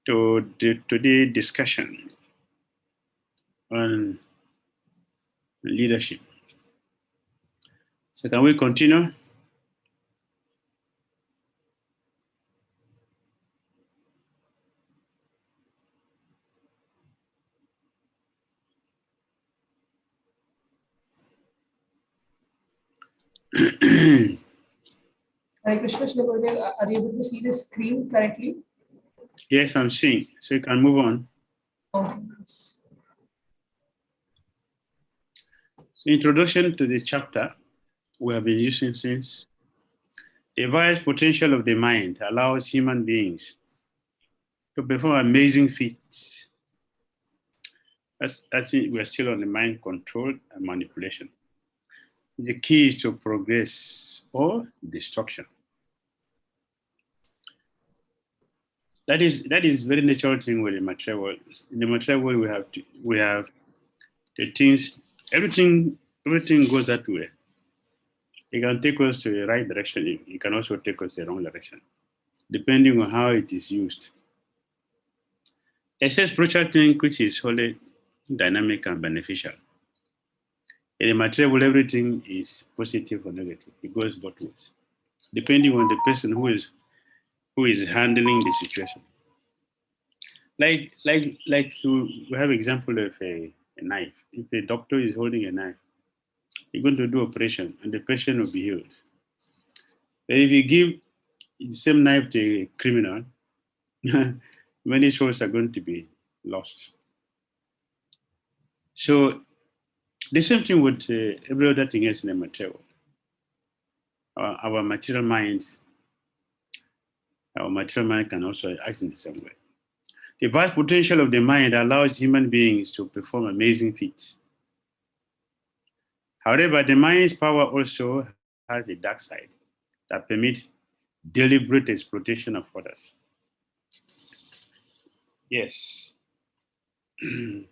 to today's discussion on leadership. So can we continue? Hare Krishna, Shri Gurudev, are you able to see the screen correctly? Yes, I'm seeing. So you can move on. Okay. So introduction to the chapter we have been using since. The vast potential of the mind allows human beings to perform amazing feats. I think we're still on the mind control and manipulation. The key is to progress or destruction. That is very natural thing with the material world. In the material world, we have the things. Everything goes that way. It can take us to the right direction. It can also take us the wrong direction, depending on how it is used. It's a spiritual thing which is wholly dynamic and beneficial. In the material world, everything is positive or negative. It goes both ways, depending on the person who is handling the situation. Like we have example of a knife. If a doctor is holding a knife, he's going to do operation and the patient will be healed. But if you give the same knife to a criminal, many souls are going to be lost. So the same thing with every other thing else in the material. Our material mind can also act in the same way. The vast potential of the mind allows human beings to perform amazing feats. However, the mind's power also has a dark side that permits deliberate exploitation of others. Yes. In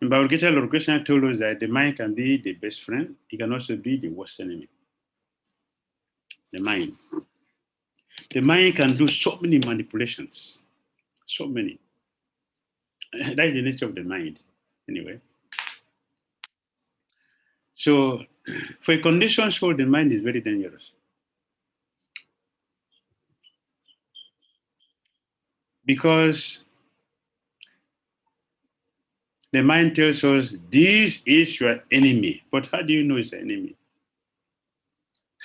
Bhagavad Gita, Lord Krishna told us that the mind can be the best friend, it can also be the worst enemy. The mind. The mind can do so many manipulations. So many. That's the nature of the mind, anyway. So, for a conditioned soul, the mind is very dangerous. Because the mind tells us this is your enemy. But how do you know it's an enemy?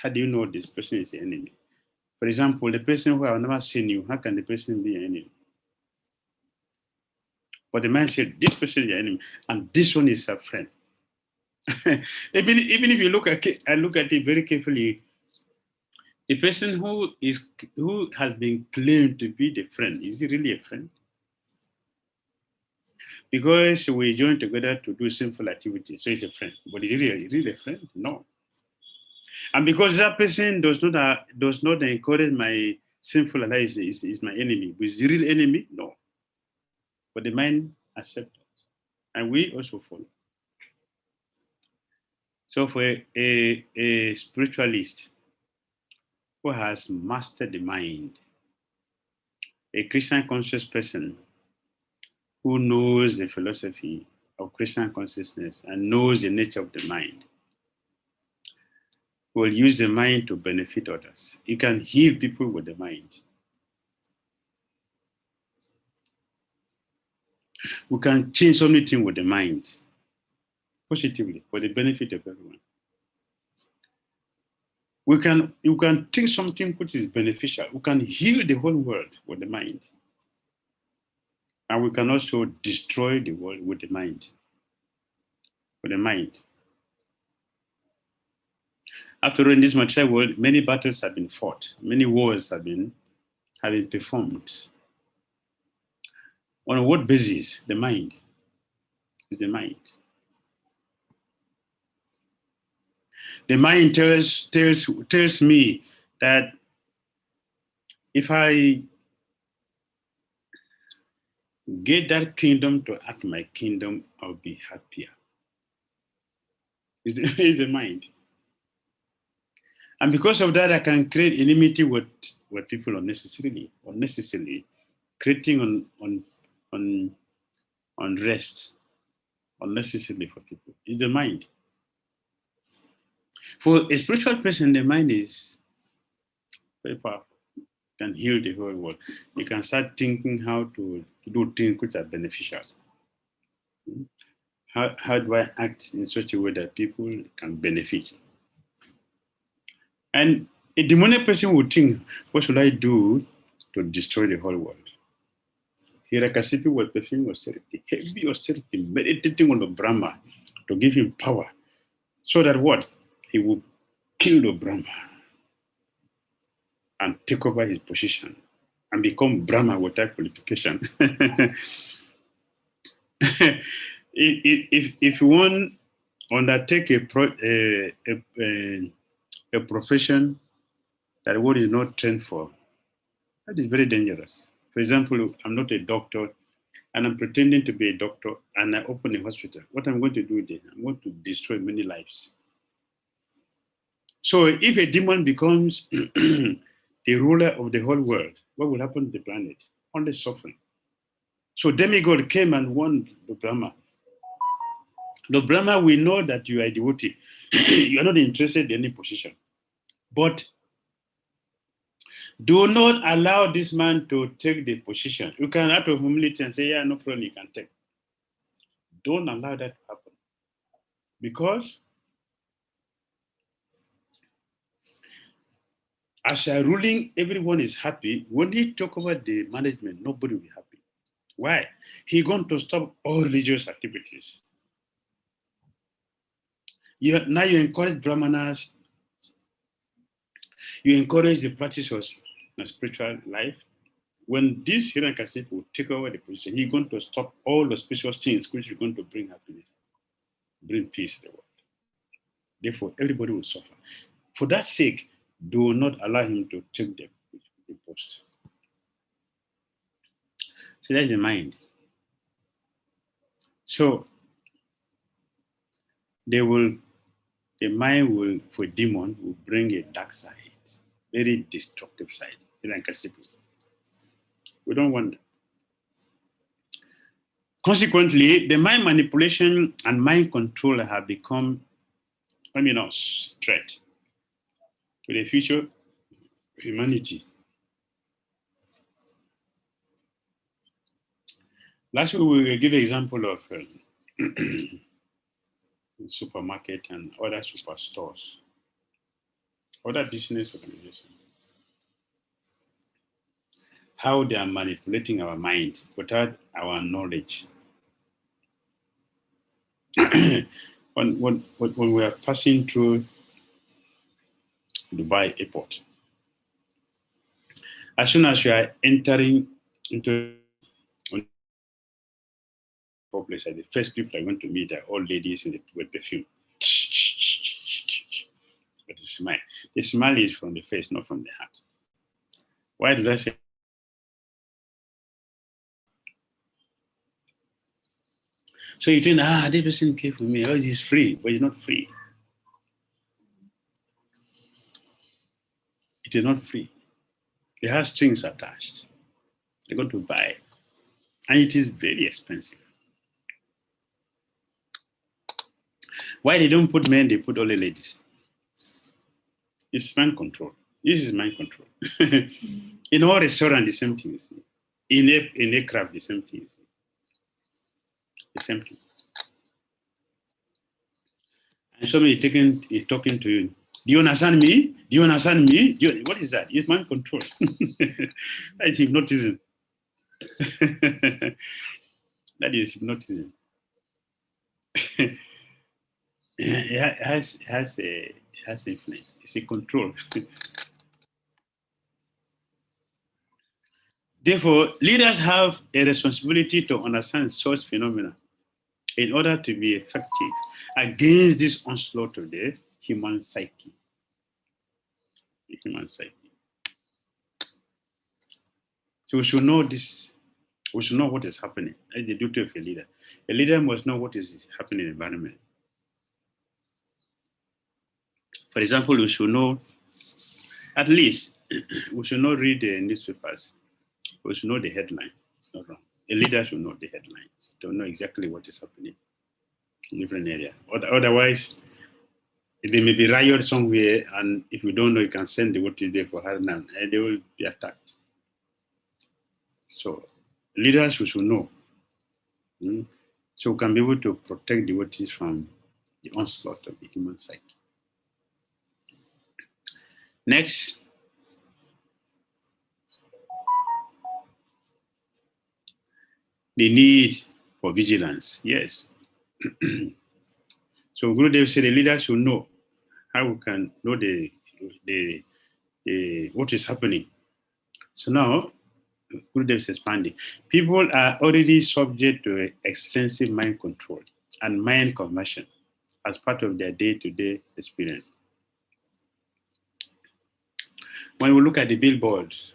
How do you know this person is the enemy? For example, the person who have never seen you, how can the person be an enemy? But the mind said, this person is your enemy, and this one is a friend. even if you look at it very carefully, the person who has been claimed to be the friend, is he really a friend? Because we join together to do sinful activities, so he's a friend. But is he really a friend? No. And because that person does not encourage my sinful life, is my enemy. But is the real enemy? No. But the mind accepts it. And we also follow. So for a spiritualist who has mastered the mind, a Christian conscious person who knows the philosophy of Christian consciousness and knows the nature of the mind, will use the mind to benefit others. You can heal people with the mind. We can change so many things with the mind, positively, for the benefit of everyone. You can think something which is beneficial. We can heal the whole world with the mind. And we can also destroy the world with the mind. With the mind. After all, in this material world, many battles have been fought, many wars have been performed. On what basis? The mind. It's the mind. The mind tells me that if I get that kingdom to act my kingdom, I'll be happier. It's the mind. And because of that, I can create enmity with people unnecessarily. creating unrest unnecessarily for people is the mind. For a spiritual person, the mind is very powerful. You can heal the whole world. You can start thinking how to do things which are beneficial. How do I act in such a way that people can benefit? And a demonic person would think, what should I do to destroy the whole world? Hirakasipi was performing austerity, heavy austerity, meditating on the Brahma to give him power, so that what? He would kill the Brahma and take over his position and become Brahma without qualification. if you want to undertake a profession that one is not trained for, that is very dangerous. For example, I'm not a doctor and I'm pretending to be a doctor and I open a hospital. What I'm going to do then? I'm going to destroy many lives. So if a demon becomes the ruler of the whole world, what will happen to the planet? Only suffering. So demigod came and warned the Brahma. The Brahma, we know that you are a devotee. You are not interested in any position. But do not allow this man to take the position. You can out of humility and say, yeah, no problem, you can take. Don't allow that to happen. Because as you are ruling, everyone is happy. When he took over the management, nobody will be happy. Why? He's going to stop all religious activities. Now you encourage brahmanas, you encourage the practice of spiritual life. When this Hiranyakasipu will take over the position, he's going to stop all the spiritual things which are going to bring happiness, bring peace in the world. Therefore, everybody will suffer. For that sake, do not allow him to take the post. So that's the mind. So the mind will, for demon, will bring a dark side, very destructive side. We don't want that. Consequently, the mind manipulation and mind control have become threat to the future of humanity. Last week, we will give an example of supermarket and other superstores, other business organizations, how they are manipulating our mind without our knowledge. when we are passing through Dubai airport, as soon as you are entering into place, the first people I want to meet are all ladies with perfume. But the smile is from the face, not from the heart. Why did I say? So you think, this person came for me. Oh, he's free, but he's not free. It is not free. It has strings attached. They're going to buy, and it is very expensive. Why they don't put men? They put only ladies. It's mind control. This is mind control. In all restaurants, the same thing. You see. In aircraft, the same thing. You see. The same thing. And somebody is talking to you. Do you understand me? Do you understand me? What is that? It's mind control. That is hypnotism. That is hypnotism. It has influence. It's a control. Therefore, leaders have a responsibility to understand such phenomena in order to be effective against this onslaught of the human psyche. The human psyche. So we should know this. We should know what is happening. That's the duty of a leader. A leader must know what is happening in the environment. For example, we should not read the newspapers. We should know the headline. It's not wrong. A leader should know the headlines, to know exactly what is happening in different area. Otherwise, there may be riot somewhere, and if you don't know, you can send the what is there for her now, and they will be attacked. So leaders we should know. So we can be able to protect the devotees from the onslaught of the human psyche. Next, the need for vigilance. Yes. So Gurudev said the leaders should know how we can know the what is happening. So now Gurudev is expanding. People are already subject to extensive mind control and mind conversion as part of their day-to-day experience. When we look at the billboards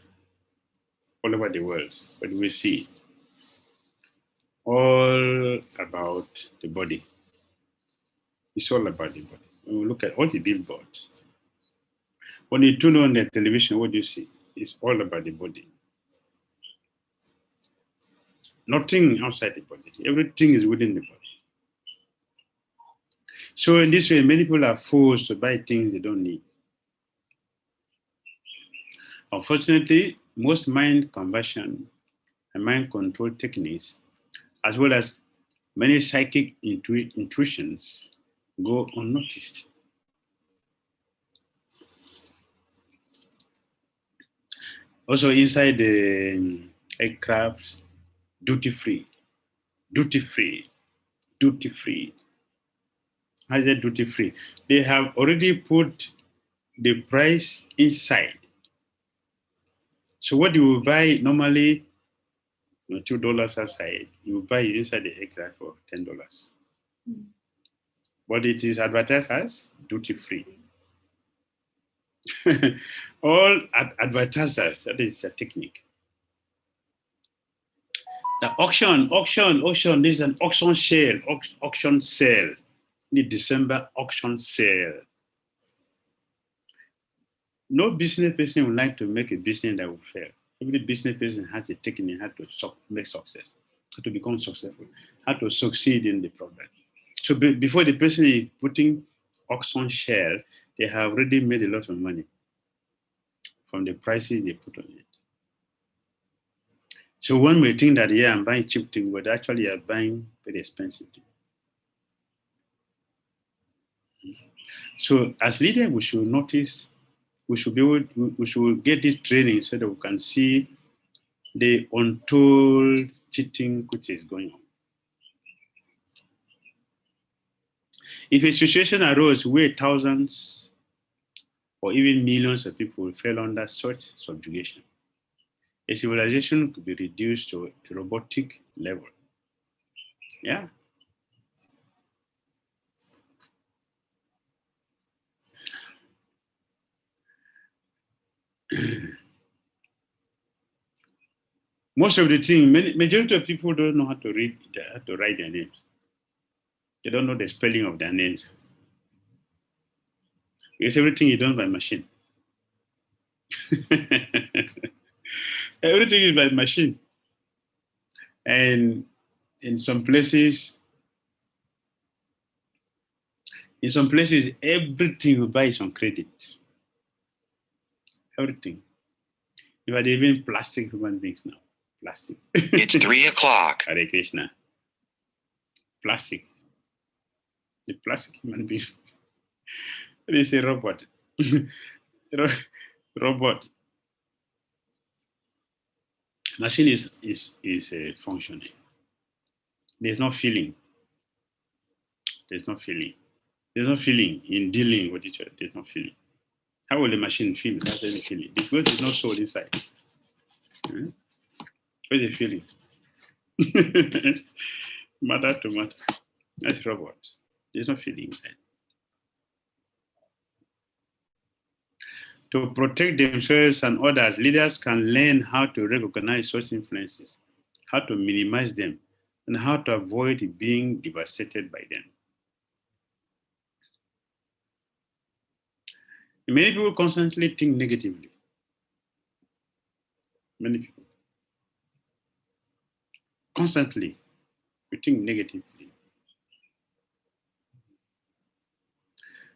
all over the world, what do we see? All about the body. It's all about the body. When we look at all the billboards, when you tune on the television, what do you see? It's all about the body. Nothing outside the body. Everything is within the body. So in this way, many people are forced to buy things they don't need. Unfortunately, most mind conversion and mind control techniques, as well as many psychic intrusions, go unnoticed. Also inside the aircraft, duty free. How is it duty free? They have already put the price inside. So what you will buy normally, $2 outside, you will buy it inside the aircraft for $10. But it is advertised as duty free. All advertisers, that is a technique. The auction, this is an auction sale, the December auction sale. No business person would like to make a business that will fail. Every business person has a technique how to make success, how to become successful, how to succeed in the product. So before the person is putting auction share, they have already made a lot of money from the prices they put on it. So one may think that, yeah, I'm buying cheap thing, but actually you're buying very expensive thing. So as leaders, we should notice, we should get this training so that we can see the untold cheating which is going on. If a situation arose where thousands or even millions of people fell under such subjugation, a civilization could be reduced to a robotic level. Yeah. Most of the thing, majority of people don't know how to read, how to write their names. They don't know the spelling of their names. Because everything is done by machine. Everything is by machine. And in some places, everything you buy is on credit. Everything. You are even plastic human beings now. Plastic. It's 3:00. Hare Krishna. Plastic. The plastic human being. They say robot. Robot. Machine is functioning. There's no feeling. There's no feeling. There's no feeling in dealing with each other. There's no feeling. How will the machine feel? That's any feeling. Because it's not soul inside. Where's the feeling? Matter to matter. That's robot. There's no feeling inside. To protect themselves and others, leaders can learn how to recognize such influences, how to minimize them, and how to avoid being devastated by them. Many people constantly think negatively. Many people. constantly. We think negatively.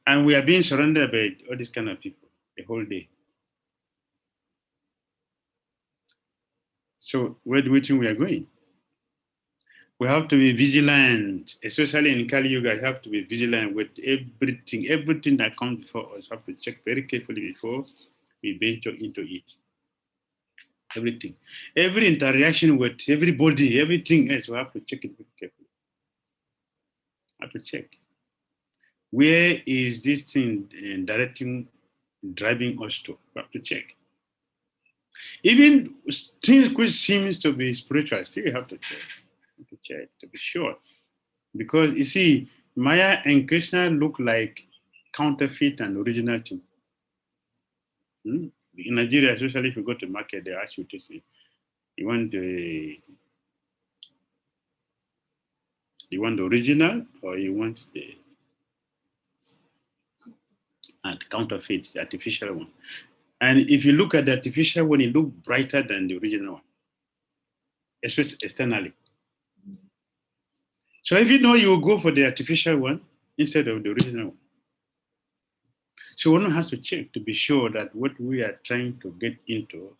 And we are being surrounded by all these kind of people the whole day. So where do we think we are going? We have to be vigilant, especially in Kali Yuga. You have to be vigilant with everything that comes before us. You have to check very carefully before we venture into it. Everything, every interaction with everybody, everything else, we have to check it very carefully. We have to check. Where is this thing driving us to? We have to check. Even things which seems to be spiritual, still you have to check. To be sure. Because you see, Maya and Krishna look like counterfeit and original thing. In Nigeria, especially if you go to market, they ask you to say, you want the original or you want the counterfeit, the artificial one. And if you look at the artificial one, it looks brighter than the original one, especially externally. So if you know, you will go for the artificial one instead of the original one. So one has to check to be sure that what we are trying to get into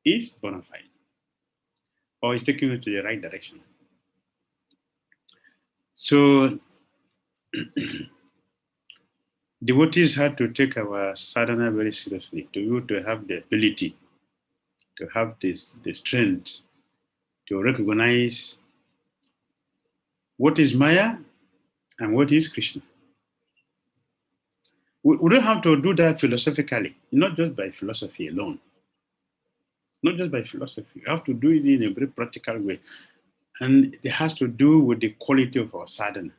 is bona fide or is taking us to the right direction. So devotees had to take our sadhana very seriously to have the ability, to have the strength to recognize what is Maya and what is Krishna. We don't have to do that philosophically, not just by philosophy alone. Not just by philosophy. You have to do it in a very practical way. And it has to do with the quality of our sadhana.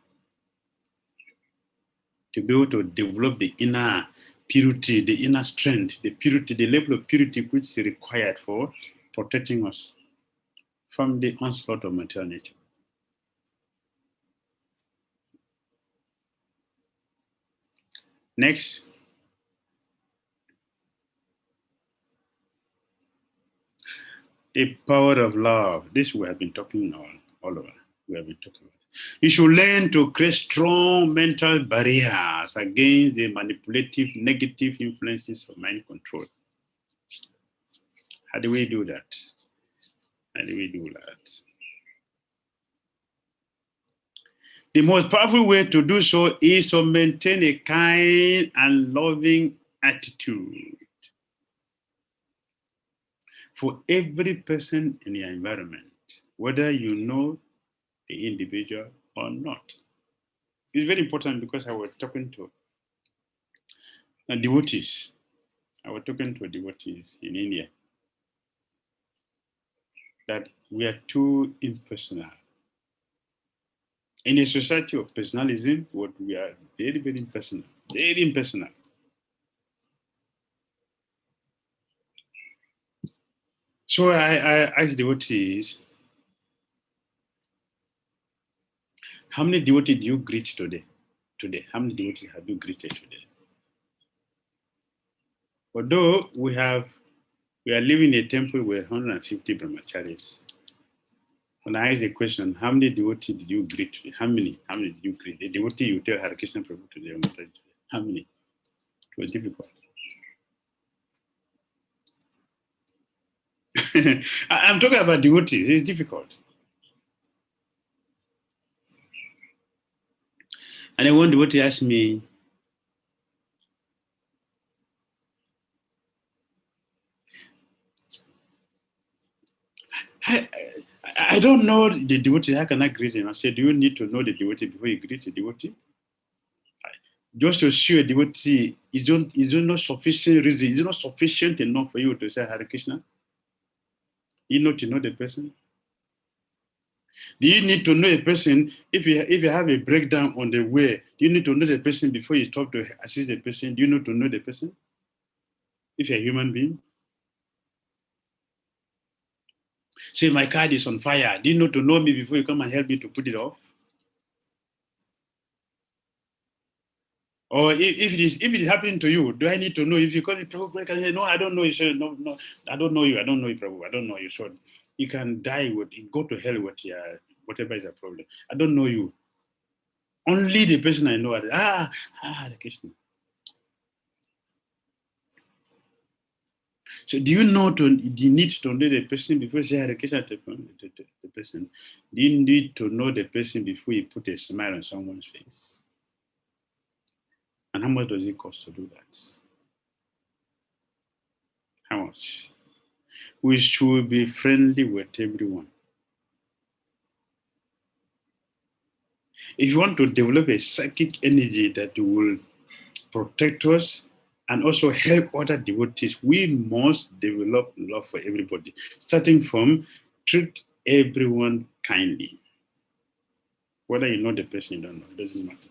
To be able to develop the inner purity, the inner strength, the purity, the level of purity which is required for protecting us from the onslaught of material nature. Next. The power of love. This we have been talking all over. We have been talking about. You should learn to create strong mental barriers against the manipulative, negative influences of mind control. How do we do that? How do we do that? The most powerful way to do so is to maintain a kind and loving attitude for every person in your environment, whether you know the individual or not. It's very important because I was talking to devotees. I was talking to devotees in India that we are too impersonal. In a society of personalism, what we are very, very impersonal, very impersonal. So I asked devotees, how many devotees do you greet today? How many devotees have you greeted today? Although we are living in a temple with 150 brahmacharis. When I ask the question, how many devotees did you greet today? How many did you greet? The devotee you tell Hare Krishna Prabhu today, how many? It was difficult. I'm talking about devotees. It's difficult. And then one devotee asked me, I don't know the devotee. How can I greet him? I said, do you need to know the devotee before you greet the devotee? Just to see a devotee is not sufficient reason. It's not sufficient enough for you to say Hare Krishna. You know to know the person. Do you need to know a person if you have a breakdown on the way? Do you need to know the person before you stop to assist the person? Do you need to know the person? If you're a human being. Say my car is on fire. Do you need to know me before you come and help me to put it off? Or if it is happening to you, do I need to know? If you call me Prabhu, I can say, no, I don't know you. So, no, I don't know you. I don't know you, Prabhu. I don't know you. So you can die with, go to hell with whatever is a problem. I don't know you. Only the person I know. The Krishna. So do you need to know the person before you say Hare Krishna to the person? Do you need to know the person before you put a smile on someone's face? And how much does it cost to do that? How much? We should be friendly with everyone. If you want to develop a psychic energy that will protect us and also help other devotees, we must develop love for everybody, starting from treat everyone kindly. Whether you know the person, you don't know, it doesn't matter.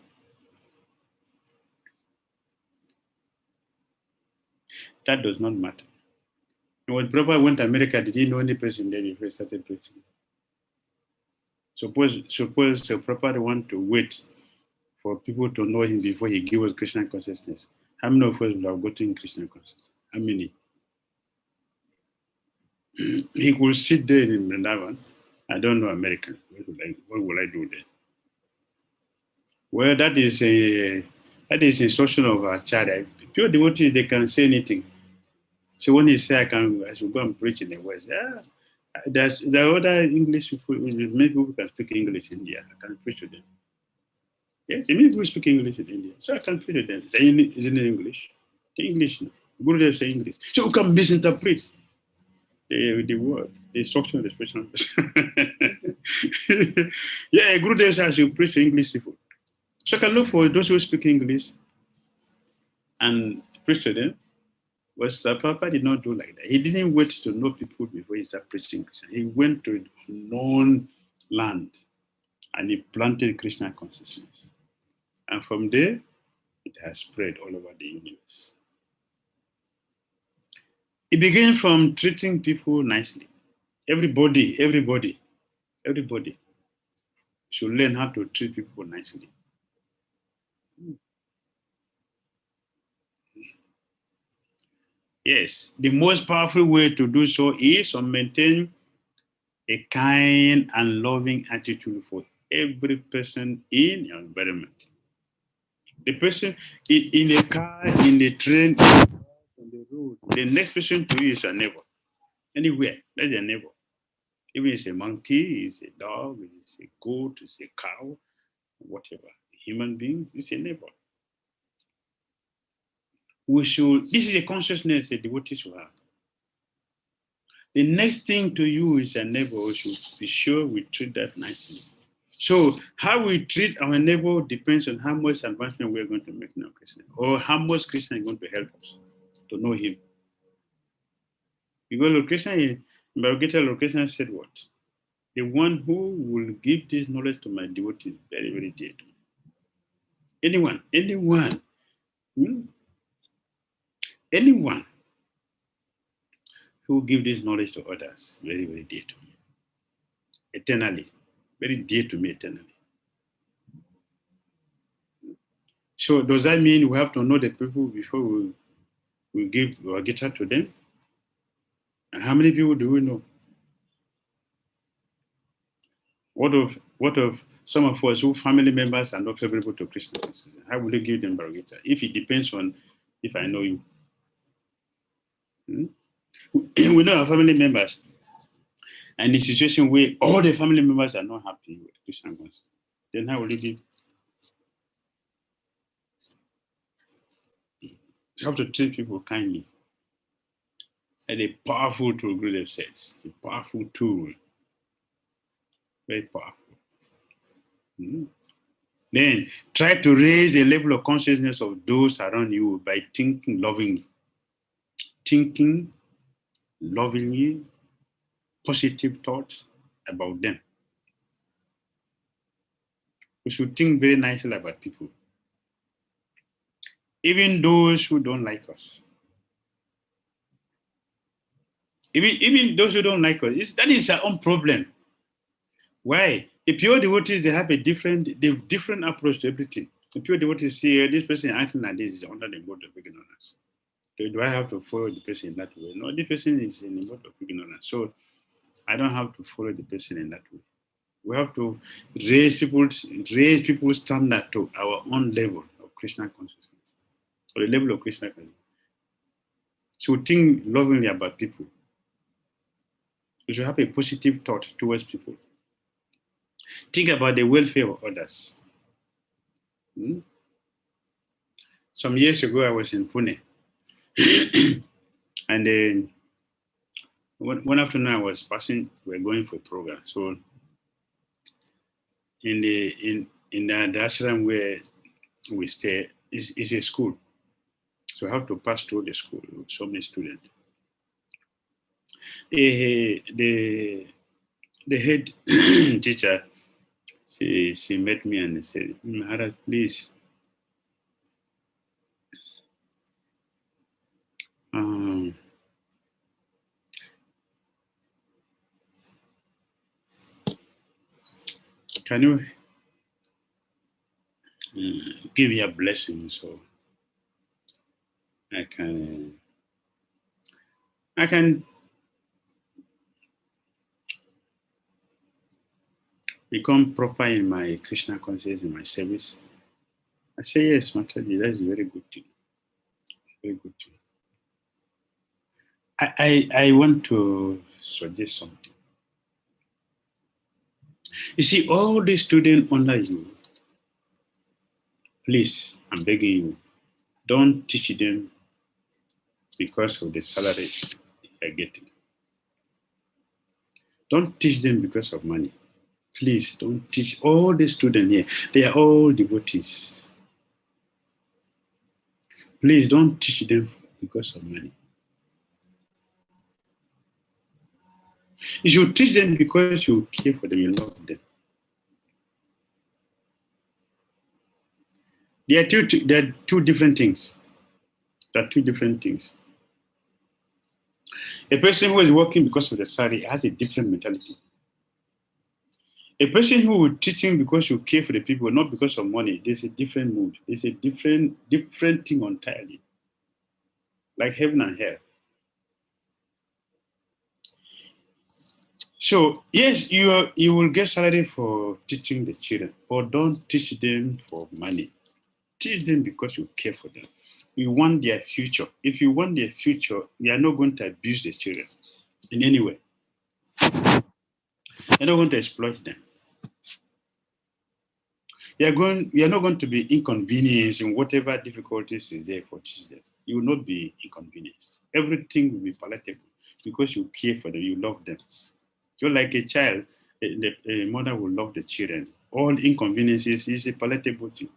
That does not matter. When Prabhupada went to America, did he know any person there before he started preaching? Suppose Prabhupada want to wait for people to know him before he gives us Krishna consciousness. How many of us will have gotten Krishna consciousness? How many? He could sit there in Vrindavan. I don't know American. What will I do there? Well, that is instruction of our child. Pure devotees, they can say anything. So when he say I should go and preach in the West, there are other English people. Many people can speak English in India. I can preach to them. Yes, many people speak English in India, so I can preach to them. Isn't it English? The English. Gurudev say English, so you can misinterpret the word, the instruction of the special. Yeah, Gurudev says you preach to English people. So I can look for those who speak English and preach to them. But Prabhupada did not do like that. He didn't wait to know people before he started preaching Krishna. He went to a known land and he planted Krishna consciousness. And from there, it has spread all over the universe. It began from treating people nicely. Everybody should learn how to treat people nicely. Yes, the most powerful way to do so is to maintain a kind and loving attitude for every person in your environment. The person in the car, in the train, on the road, the next person to you is your neighbor. Anywhere, that's your neighbor. Even if it's a monkey, it's a dog, it's a goat, it's a cow, whatever. Human beings, it's a neighbor. This is a consciousness a devotee should have. The next thing to you is a neighbor. We should be sure we treat that nicely. So how we treat our neighbor depends on how much advancement we're going to make now, Krishna, or how much Krishna is going to help us to know him. Because Lord Krishna, in Bhagavad Gita, Lord Krishna said what? The one who will give this knowledge to my devotees is very, very dear to me. Anyone who give this knowledge to others, very, very dear to me. Eternally. Very dear to me eternally. So does that mean we have to know the people before we give our guitar to them? And how many people do we know? What of some of us who family members are not favorable to Krishna? How will you give them Bhagavad? If it depends on if I know you. We know our family members. And in a situation where all the family members are not happy with Krishna consciousness, then how will you give? You have to treat people kindly. And a powerful tool, Gurudev says. A powerful tool. Very powerful. Then try to raise the level of consciousness of those around you by thinking lovingly. Thinking lovingly, positive thoughts about them. We should think very nicely about people. Even those who don't like us. Even those who don't like us, that is our own problem. Why? The pure devotees, they have a different approach to everything. The pure devotees see this person acting like this is under the mode of ignorance. So do I have to follow the person in that way? No, the person is in the mode of ignorance. So I don't have to follow the person in that way. We have to raise people's standard to our own level of Krishna consciousness, or the level of Krishna consciousness. So think lovingly about people. We should have a positive thought towards people. Think about the welfare of others. Some years ago, I was in Pune, and then one afternoon I was passing. We were going for a program. So in the ashram where we stay is a school, so I have to pass through the school with so many students. The head teacher, she met me and said, Maharaj, please, can you give me a blessing so I can become proper in my Krishna consciousness, in my service? I say, yes, Mataji, that's a very good thing. Very good thing. I want to suggest something. You see, all the students under you, please, I'm begging you, don't teach them because of the salary they're getting. Don't teach them because of money. Please don't teach all the students here. They are all devotees. Please don't teach them because of money. You should teach them because you care for them, you love them. There are two different things. There are two different things. A person who is working because of the salary has a different mentality. A person who will teach him because you care for the people, not because of money, there's a different mood. It's a different thing entirely. Like heaven and hell. So yes, you will get salary for teaching the children, but don't teach them for money. Teach them because you care for them. You want their future. If you want their future, you are not going to abuse the children in any way. You're not going to exploit them. You are not going to be inconvenienced in whatever difficulties is there for children. You will not be inconvenienced. Everything will be palatable because you care for them, you love them. You're like a child, a mother will love the children. All inconveniences is a palatable thing.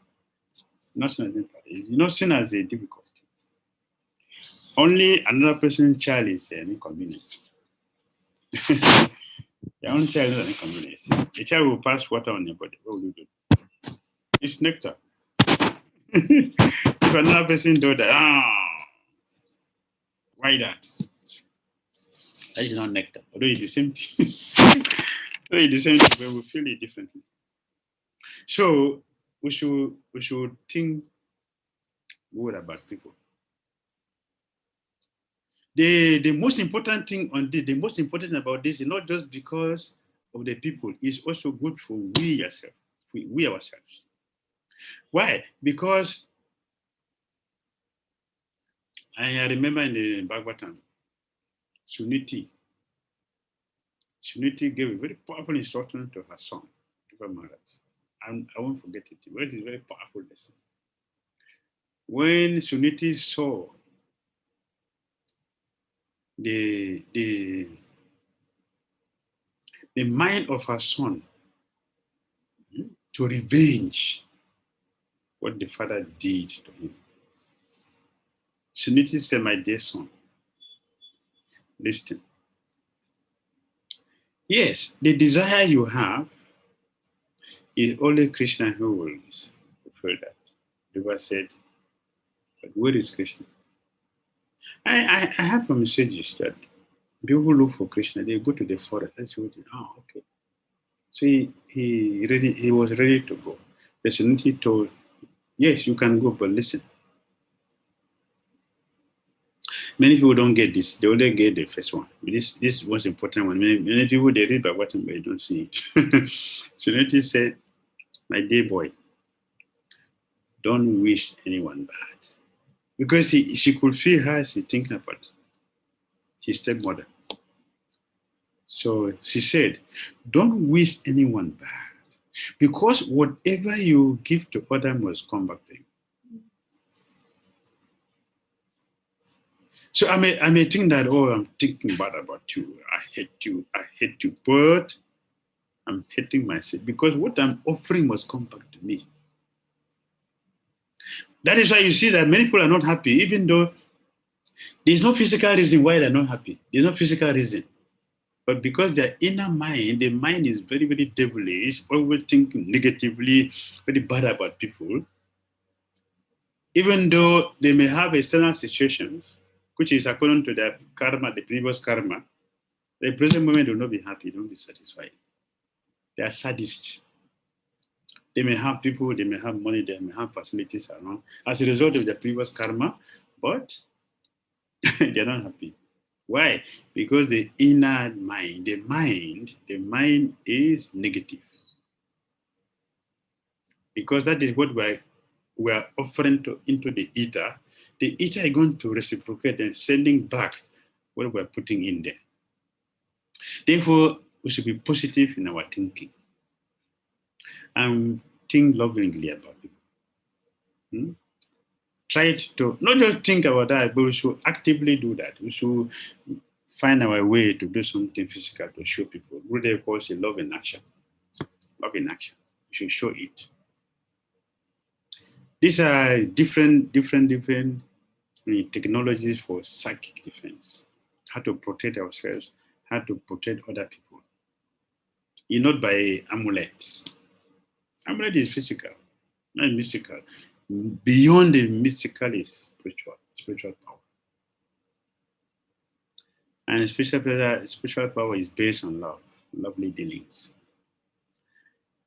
Not seen as a difficult thing. Only another person's child is an inconvenience. The only child is an inconvenience. A child will pass water on your body. What will you do? It's nectar. If another person do that, why that? That is not nectar. Although it's the same thing. Although it's the same thing, but we feel it differently. So we should think good about people. The most important thing on this, the most important about this is not just because of the people, it's also good for we ourselves. Why? Because I remember in the Bhagavatam, Suniti gave a very powerful instruction to her son, to her Maharaj. I won't forget it, but it's a very powerful lesson. When Suniti saw the mind of her son to revenge what the father did to him, Suniti said, my dear son, listen. Yes, the desire you have is only Krishna who will fulfill that. Dhira said, but where is Krishna? I have some messages that people who look for Krishna, they go to the forest. That's what okay. So he was ready to go. The Suniti told Yes, you can go, but listen. Many people don't get this. They only get the first one. This most important one. Many people, they read bhagavatam, but they don't see it. So Nati said, my dear boy, don't wish anyone bad. Because she could feel her, she thinking about his stepmother. So she said, don't wish anyone bad. Because whatever you give to others must come back to you. So I may think that, oh, I'm thinking bad about you. I hate you. But I'm hating myself because what I'm offering must come back to me. That is why you see that many people are not happy, even though there's no physical reason why they're not happy. There's no physical reason. But because their inner mind, the mind is very, very devilish, always thinking negatively, very bad about people, even though they may have external situations, which is according to their karma, the previous karma, the present moment will not be happy, don't be satisfied. They are sadists. They may have people, they may have money, they may have facilities around as a result of their previous karma, but they're not happy. Why? Because the inner mind, the mind is negative. Because that is what we're offering into the ether. The ether is going to reciprocate and sending back what we're putting in there. Therefore, we should be positive in our thinking and think lovingly about people. Try to not just think about that, but we should actively do that. We should find our way to do something physical to show people. What they call it love in action. Love in action. We should show it. These are different technologies for psychic defense. How to protect ourselves, how to protect other people. Not by amulets. Amulet is physical, not mystical. Beyond the mystical is spiritual power. And spiritual power is based on love, lovely dealings.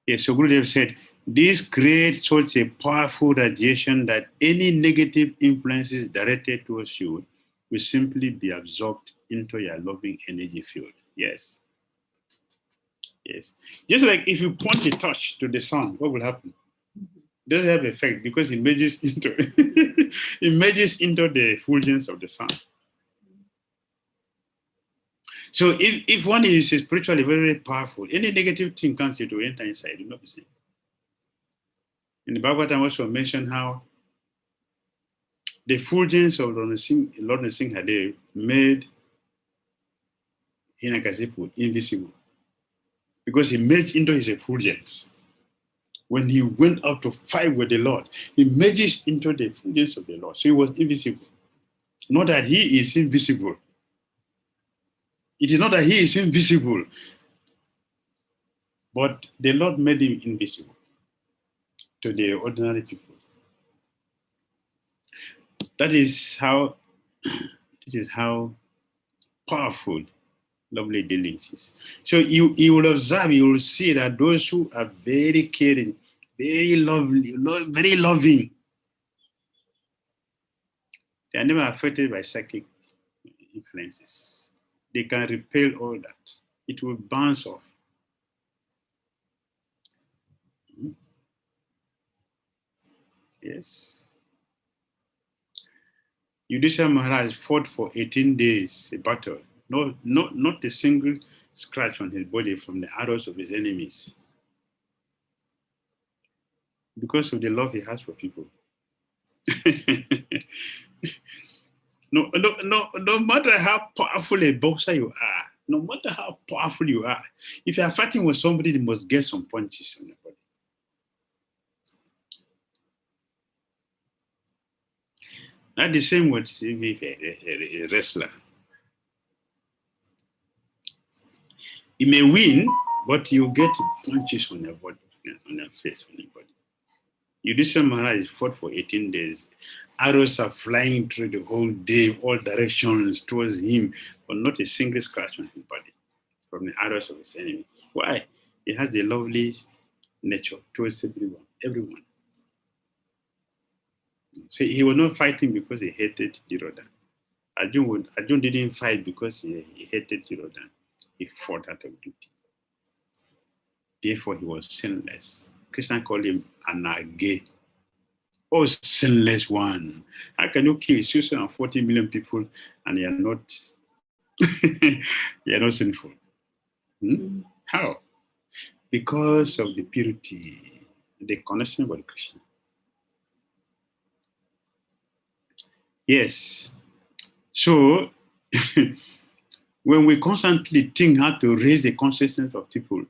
Yes, so Gurudev said, this creates such a powerful radiation that any negative influences directed towards you will simply be absorbed into your loving energy field. Yes. Yes. Just like if you point a torch to the sun, what will happen? It doesn't have effect because it merges into the effulgence of the sun. So if one is spiritually very, very powerful, any negative thing comes to enter inside, it will not be seen. In the Bhagavatam also mentioned how the effulgence of Lord Nrsimhadev made Hiranyakasipu invisible because he merged into his effulgence. When he went out to fight with the Lord, he merges into the effulgence of the Lord. So he was invisible. Not that he is invisible. It is not that he is invisible, but the Lord made him invisible to the ordinary people. That is how powerful lovely dealings is. So you will observe, you will see that those who are very caring, very lovely, very loving, they are never affected by psychic influences. They can repel all that. It will bounce off. Yes. Yudhishthira Maharaj fought for 18 days a battle. Not a single scratch on his body from the arrows of his enemies. Because of the love he has for people. No matter how powerful a boxer you are, no matter how powerful you are, if you are fighting with somebody, you must get some punches on your body. Not the same with a wrestler. You may win, but you get punches on your body, on your face, on your body. Yudhishthira Maharaj fought for 18 days. Arrows are flying through the whole day, all directions towards him, but not a single scratch on his body from the arrows of his enemy. Why? He has the lovely nature towards everyone. So he was not fighting because he hated Dhira. Arjun didn't fight because he hated Dhira. He fought out of duty. Therefore, he was sinless. Krishna called him Anage. Oh, sinless one. How can you kill 640 million people and you're not you're not sinful? How? Because of the purity, the connection with Krishna. Yes. So when we constantly think how to raise the consciousness of people,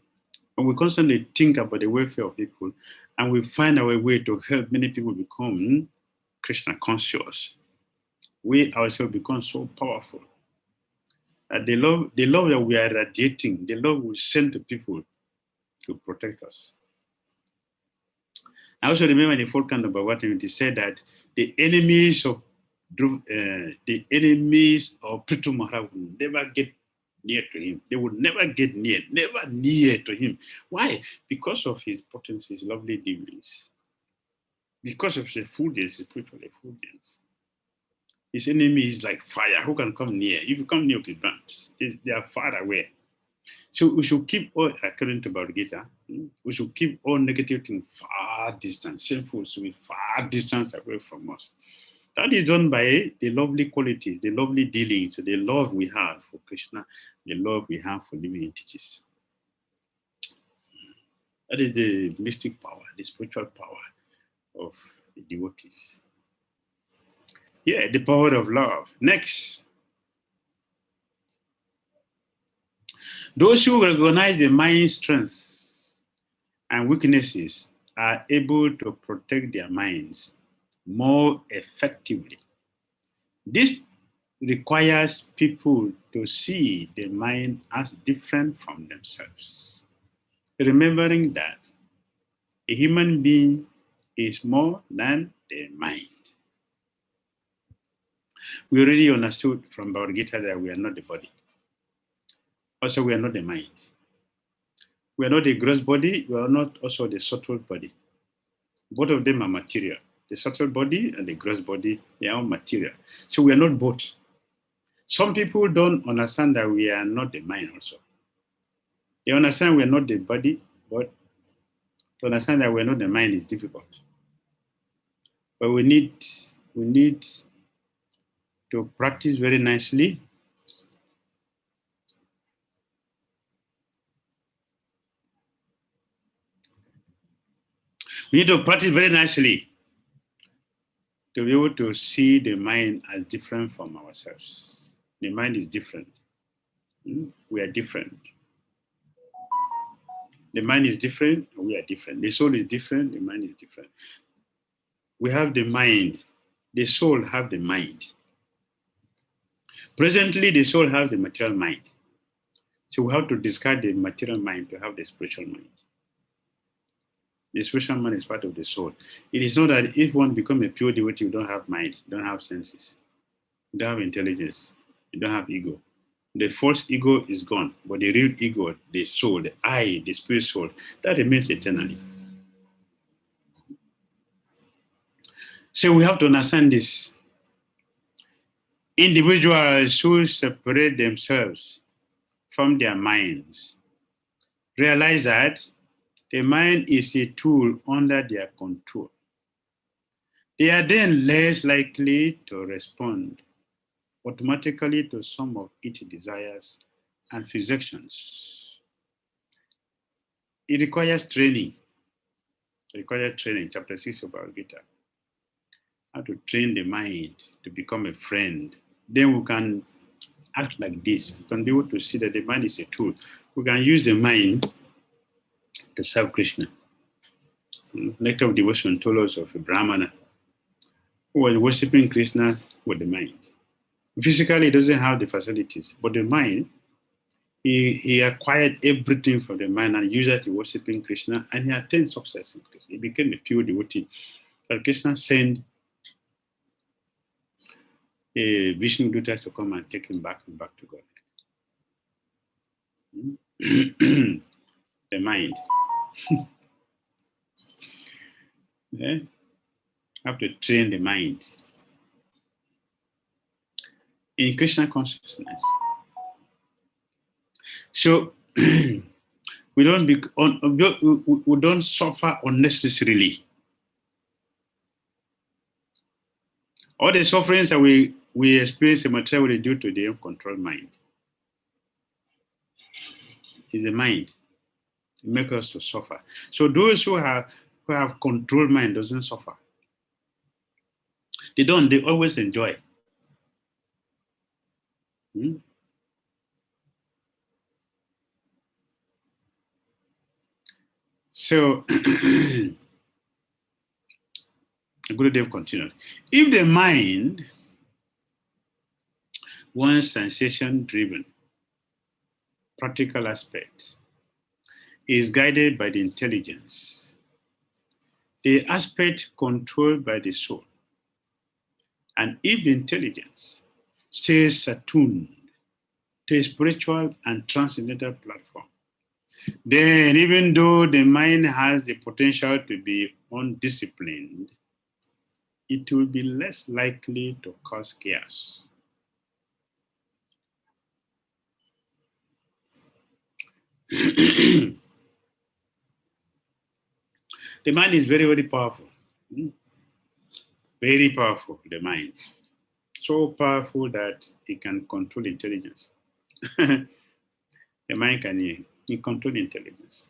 when we constantly think about the welfare of people, and we find our way to help many people become Krishna conscious, we ourselves become so powerful. The love that we are radiating, the love we send to people to protect us. I also remember in the fourth canto of Bhagavatam, it is said that the enemies of Prithu Maharaj will never get near to him. They would never get never near to him. Why? Because of his potency, his lovely divinity. Because of his effulgence, his spiritual effulgence. His enemy is like fire. Who can come near? If you come near, be burnt. They are far away. So we should keep all, according to Bhagavad Gita, we should keep all negative things far distant. Sinful should be far distance away from us. That is done by the lovely qualities, the lovely dealings, the love we have for Krishna, the love we have for living entities. That is the mystic power, the spiritual power of the devotees. Yeah, the power of love. Next. Those who recognize the mind's strengths and weaknesses are able to protect their minds more effectively. This requires people to see the mind as different from themselves, remembering that a human being is more than the mind. We already understood from Bhagavad Gita that we are not the body. Also, we are not the mind. We are not the gross body, we are not also the subtle body. Both of them are material. The subtle body and the gross body, they are all material. So we are not both. Some people don't understand that we are not the mind also. They understand we are not the body, but to understand that we are not the mind is difficult. But we need to practice very nicely. We need to practice very nicely to be able to see the mind as different from ourselves. The mind is different. We are different. The mind is different, we are different. The soul is different, the mind is different. We have the mind, the soul have the mind. Presently, the soul has the material mind. So we have to discard the material mind to have the spiritual mind. The spiritual mind is part of the soul. It is not that if one becomes a pure devotee, you don't have mind, you don't have senses, you don't have intelligence, you don't have ego. The false ego is gone, but the real ego, the soul, the I, the spirit soul, that remains eternally. So we have to understand this. Individuals who separate themselves from their minds realize that the mind is a tool under their control. They are then less likely to respond automatically to some of its desires and perceptions. It requires training. It requires training, chapter 6 of Bhagavad Gita. How to train the mind to become a friend. Then we can act like this. We can be able to see that the mind is a tool. We can use the mind to serve Krishna. Nectar of Devotion told us of a Brahmana who was worshipping Krishna with the mind. Physically, he doesn't have the facilities, but the mind, he acquired everything from the mind and used it to worshipping Krishna, and he attained success in Krishna. He became a pure devotee. But Krishna sent a Vishnu Dutta to come and take him back to God. The mind. Yeah. have to train the mind in Krishna consciousness. So we don't suffer unnecessarily. All the sufferings that we experience in material due to the uncontrolled mind. It's the mind. It makes us to suffer. So those who have controlled mind doesn't suffer. They always enjoy. So Gurudev continued. If the mind, once sensation-driven, practical aspect, is guided by the intelligence, the aspect controlled by the soul, and if the intelligence stays attuned to a spiritual and transcendental platform, then even though the mind has the potential to be undisciplined, it will be less likely to cause chaos. The mind is very, very powerful. Very powerful, the mind. So powerful that it can control intelligence. The mind can control intelligence.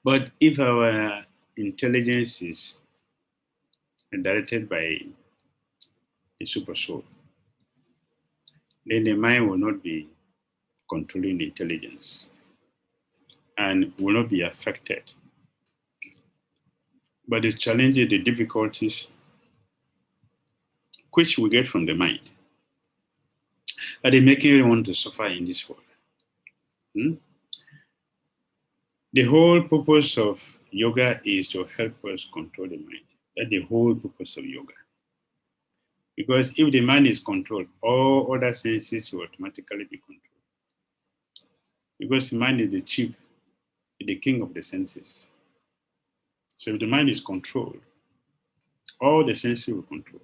But if our intelligence is directed by the super soul, then the mind will not be controlling intelligence and will not be affected. But the challenges, the difficulties, which we get from the mind, are they making everyone to suffer in this world? The whole purpose of yoga is to help us control the mind. That's the whole purpose of yoga. Because if the mind is controlled, all other senses will automatically be controlled. Because the mind is the chief, the king of the senses. So if the mind is controlled, all the senses will control.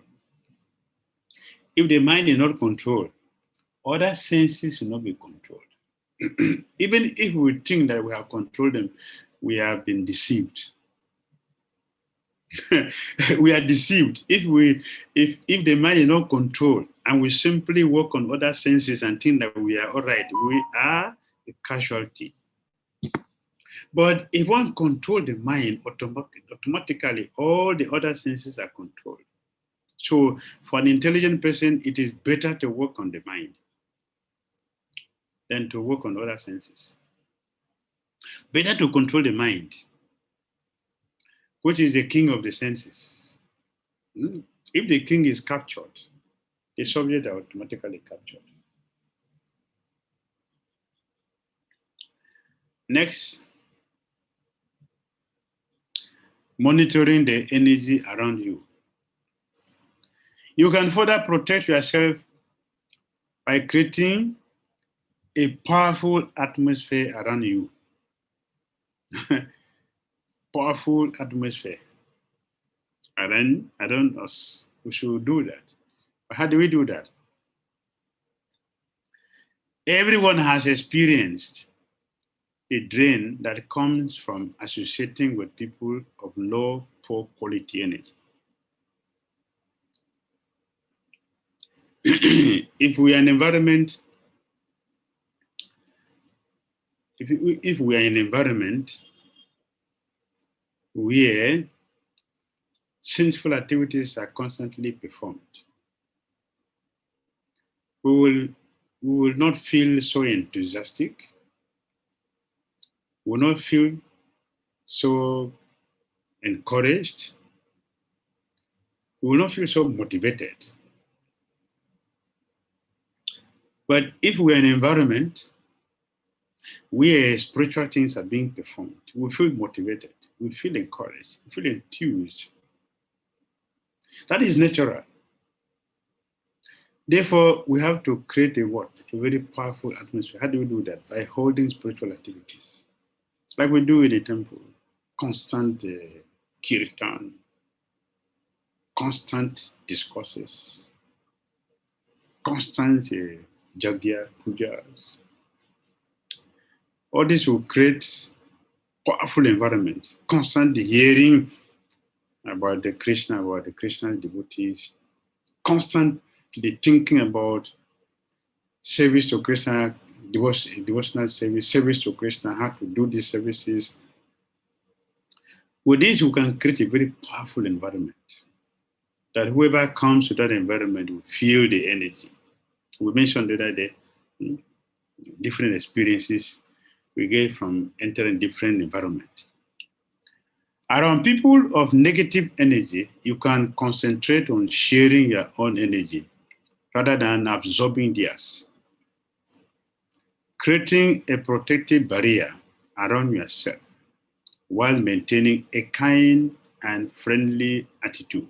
If the mind is not controlled, other senses will not be controlled. Even if we think that we have controlled them, we have been deceived. We are deceived if the mind is not controlled and we simply work on other senses and think that we are all right, we are a casualty. But if one controls the mind, automatically all the other senses are controlled. So for an intelligent person, it is better to work on the mind than to work on other senses. Better to control the mind, which is the king of the senses. If the king is captured, the subject are automatically captured. Next, monitoring the energy around you. You can further protect yourself by creating a powerful atmosphere around you. Powerful atmosphere. And I don't know, we should do that. But how do we do that? Everyone has experienced the drain that comes from associating with people of low, poor quality energy. If we are in an environment where sinful activities are constantly performed, we will not feel so enthusiastic, we will not feel so encouraged, we will not feel so motivated. But if we are in an environment where spiritual things are being performed, we feel motivated, we feel encouraged, we feel enthused. That is natural. Therefore, we have to create a very powerful atmosphere. How do we do that? By holding spiritual activities, like we do in the temple, constant kirtan, constant discourses, constant jagya, pujas. All this will create powerful environment, constant hearing about the Krishna, about the Krishna devotees, constantly thinking about service to Krishna, devotional service to Krishna, how to do these services. With this, we can create a very powerful environment that whoever comes to that environment will feel the energy. We mentioned the other day, different experiences we get from entering different environments. Around people of negative energy, you can concentrate on sharing your own energy rather than absorbing theirs. Creating a protective barrier around yourself while maintaining a kind and friendly attitude.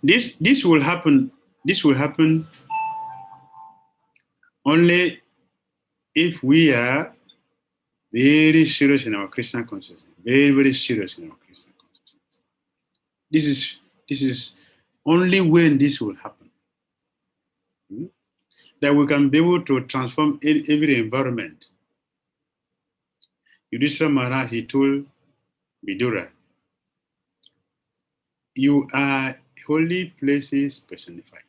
This will happen only if we are very serious in our Christian consciousness, very, very serious in our Christian consciousness. This is only when this will happen that we can be able to transform every environment. Yudhishthira Maharaj, he told Dhira, you are holy places personified.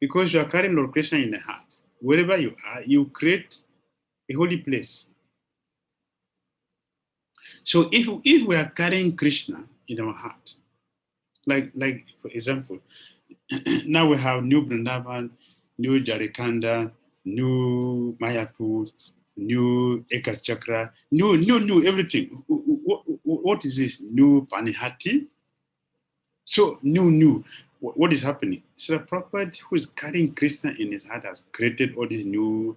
Because you are carrying Lord Krishna in the heart. Wherever you are, you create a holy place. So if we are carrying Krishna in our heart, like for example, now we have new Vrindavan, new Jarikanda, new Mayapur, new Eka Chakra, new everything. What is this? New Panihati. So new. What is happening? So the Prabhupada, who is carrying Krishna in his heart, has created all these new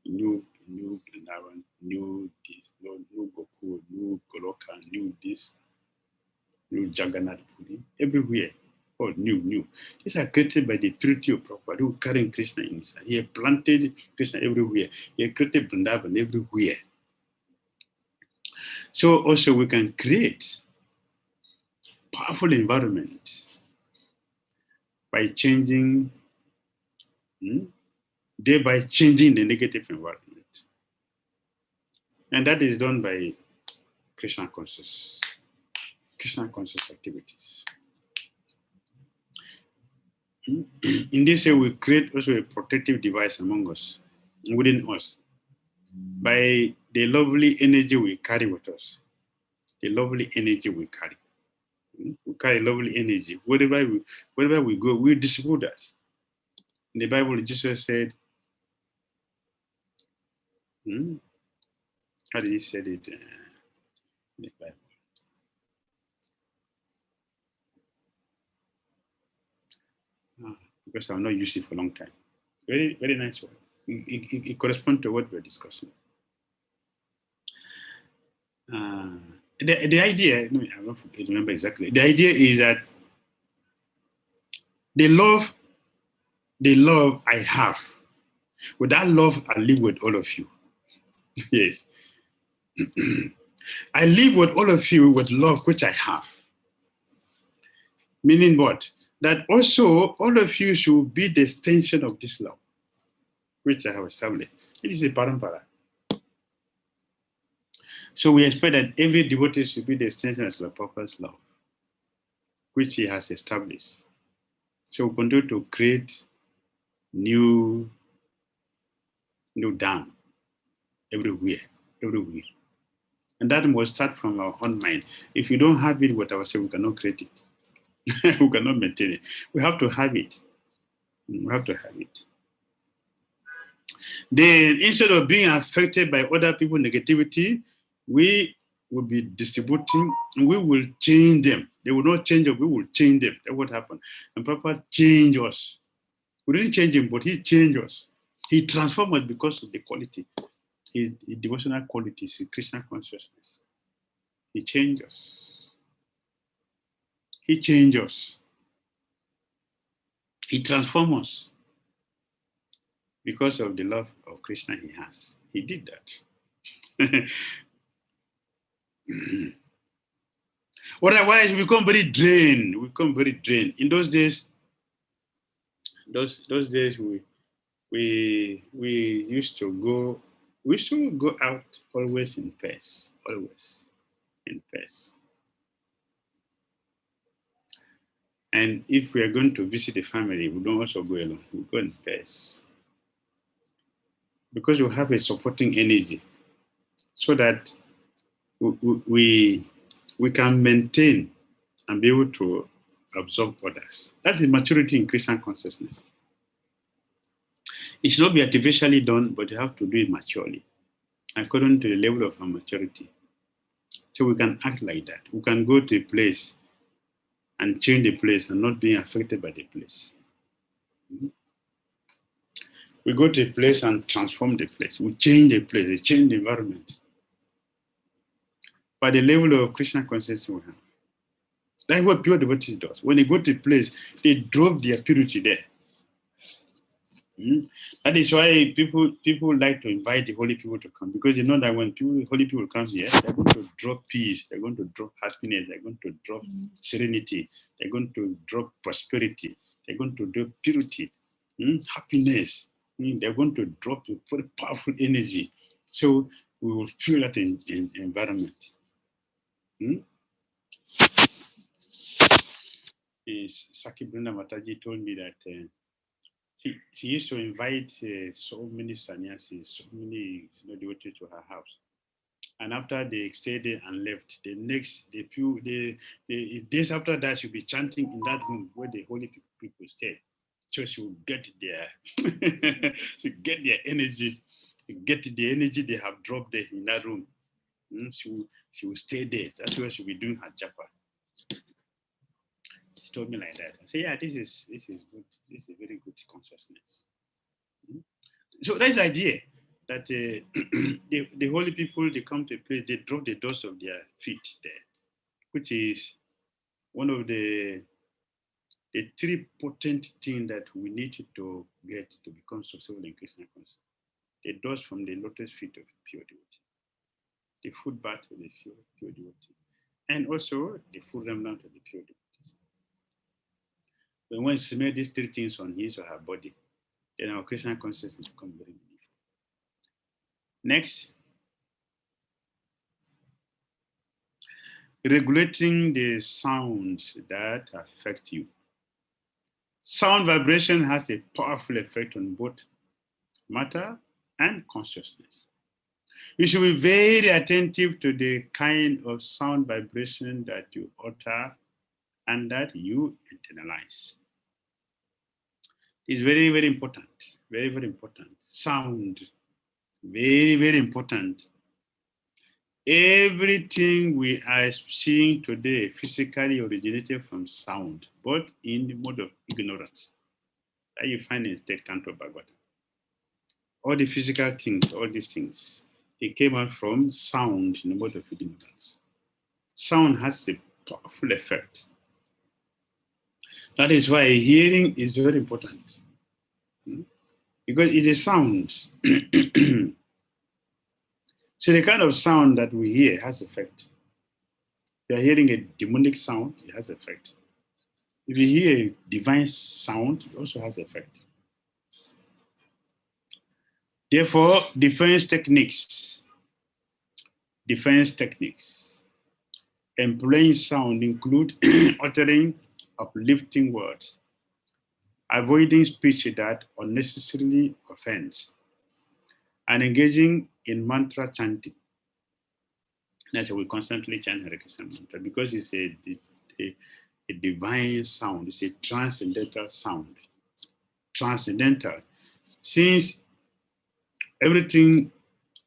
Vrindavan, new this, new Gokul, new Goloka, new this, new Jagannath Puri, everywhere. Oh, new. These are created by the purity of Prabhupada, who carrying Krishna in his heart. He planted Krishna everywhere. He created Vrindavan everywhere. So also we can create powerful environment by changing, thereby changing the negative environment. And that is done by Krishna conscious activities. In this way, we create also a protective device among us, within us, by the lovely energy we carry with us. The lovely energy we carry. We carry lovely energy. Wherever we go, we distribute that. In the Bible, Jesus said, how did he say it in the Bible? Because I've not used it for a long time. Very, very nice word. It corresponds to what we're discussing. The idea, no, I don't remember exactly. The idea is that the love I have, with that love, I live with all of you. Yes. I live with all of you with love which I have. Meaning what? That also all of you should be the extension of this love, which I have established. It is a parampara. So we expect that every devotee should be the extension of the Prabhupada's love, which he has established. So we continue to create new dam everywhere. And that must start from our own mind. If you don't have it with ourselves, we cannot create it. We cannot maintain it. We have to have it. Then instead of being affected by other people's negativity, we will be distributing, and we will change them. They will not change us, we will change them. That's what happened. And Papa changed us. We didn't change him, but he changed us. He transformed us because of the quality, his devotional qualities, his Krishna consciousness. He changed us. He changed us. He transformed us because of the love of Krishna he has. He did that. Otherwise, we become very drained. We become very drained. In those days, those days we used to go. We should go out always in pairs. Always in pairs. And if we are going to visit a family, we don't also go alone. We go in pairs. Because we have a supporting energy so that we can maintain and be able to absorb others. That's the maturity in Christian consciousness. It should not be artificially done, but you have to do it maturely, according to the level of our maturity. So we can act like that. We can go to a place and change the place and not being affected by the place. We go to a place and transform the place. We change the place, we change the environment. By the level of Krishna consciousness we have. That's what pure devotees does. When they go to a place, they drop their purity there. That is why people like to invite the holy people to come, because they know that when holy people come here, they're going to drop peace, they're going to drop happiness, they're going to drop serenity, they're going to drop prosperity, they're going to drop purity, happiness. They're going to drop a very powerful energy. So we will feel that in environment. Saki Brenda Mataji told me that she used to invite so many sannyasis, so many devotees to her house. And after they stayed there and left, the days after that, she'll be chanting in that room where the holy people stayed. So she will get she get their energy, get the energy they have dropped there in that room. She will stay there. That's where she'll be doing her japa. She told me like that. I said, yeah, this is good. This is a very good consciousness. So that's the idea that the holy people, they come to a place, they drop the dust of their feet there, which is one of the three potent things that we need to get to become successful in Krishna consciousness. The dust from the lotus feet of pure devotee, the foot bath of the pure devotee, and also the food remnant of the pure devotees. When one smells these three things on his or her body, then our Krishna consciousness becomes very meaningful. Next, regulating the sounds that affect you. Sound vibration has a powerful effect on both matter and consciousness. You should be very attentive to the kind of sound vibration that you utter and that you internalize. It's very, very important. Very, very important. Sound, very, very important. Everything we are seeing today physically originated from sound, but in the mode of ignorance. That you find in State Canto Bhagavata. All the physical things, all these things, it came out from sound in the mode of ignorance. Sound has a powerful effect. That is why hearing is very important. Because it is sound. So the kind of sound that we hear has effect. If you are hearing a demonic sound, it has effect. If you hear a divine sound, it also has effect. Therefore, defense techniques, employing sound include uttering uplifting words, avoiding speech that unnecessarily offends, and engaging in mantra chanting. That's why we constantly chant Hare Krishna mantra, because it's a divine sound. It's a transcendental sound. Transcendental. Since everything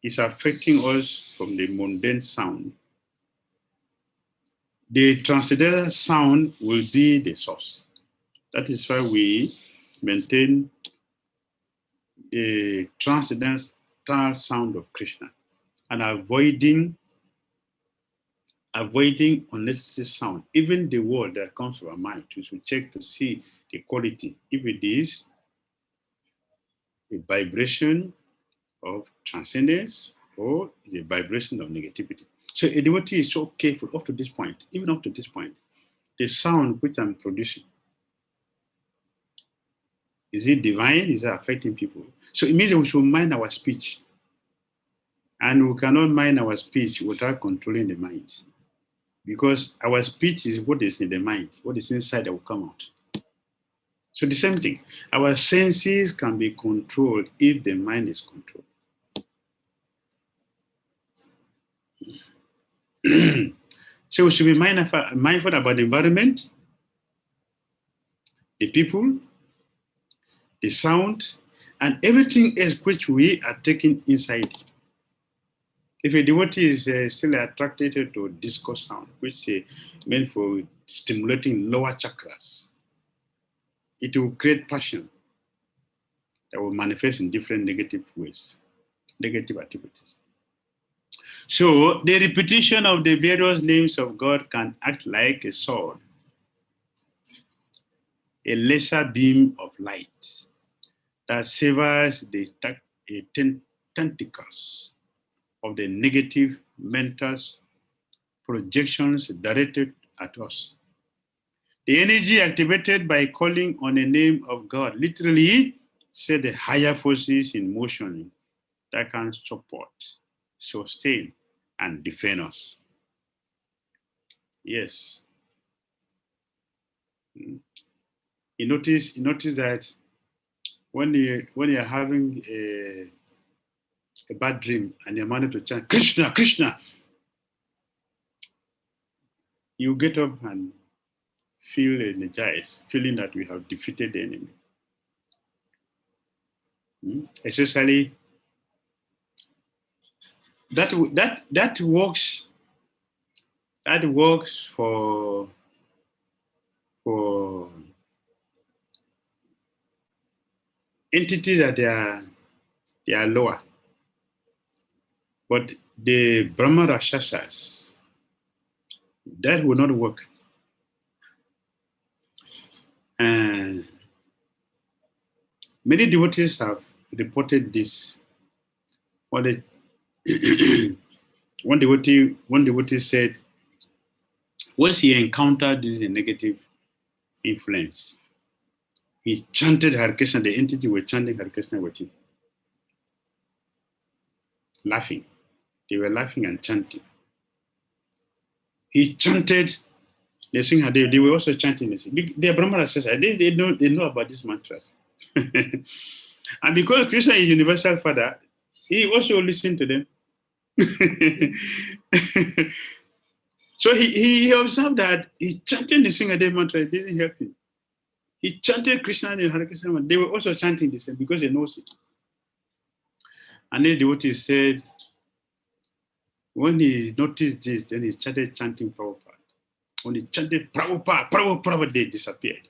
is affecting us from the mundane sound, the transcendental sound will be the source. That is why we maintain the transcendental sound of Krishna and avoiding unnecessary sound. Even the word that comes from our mind, we should check to see the quality. If it is a vibration of transcendence or is a vibration of negativity. So a devotee is so careful up to this point, even up to this point. The sound which I'm producing, is it divine? Is it affecting people? So it means that we should mind our speech. And we cannot mind our speech without controlling the mind. Because our speech is what is in the mind, what is inside that will come out. So the same thing, our senses can be controlled if the mind is controlled. So we should be mindful about the environment, the people, the sound, and everything else which we are taking inside. If a devotee is still attracted to disco sound, which is meant for stimulating lower chakras, it will create passion that will manifest in different negative ways, negative activities. So the repetition of the various names of God can act like a sword, a lesser beam of light that severs the tentacles of the negative mental projections directed at us. The energy activated by calling on the name of God literally set the higher forces in motion that can support, sustain, and defend us. Yes. You notice that when you're having a bad dream and you're managed to chant Krishna, Krishna, you get up and feel energized, feeling that we have defeated the enemy. Especially that works. That works for entities that they are lower. But the Brahma Rakshasas, that will not work. And many devotees have reported this. One devotee said, once he encountered this negative influence, he chanted Hare Krishna, the entity was chanting Hare Krishna with him. Laughing. They were laughing and chanting. He chanted, they were also chanting. The Brahmana says, they know about these mantras. And because Krishna is universal father, he also listened to them. So he observed that he chanted the Singadev mantra, it didn't help him. He chanted Krishna and Hare Krishna. They were also chanting the same because they know it. And then the devotee said, when he noticed this, then he started chanting Prabhupada. When he chanted Prabhupada, they disappeared.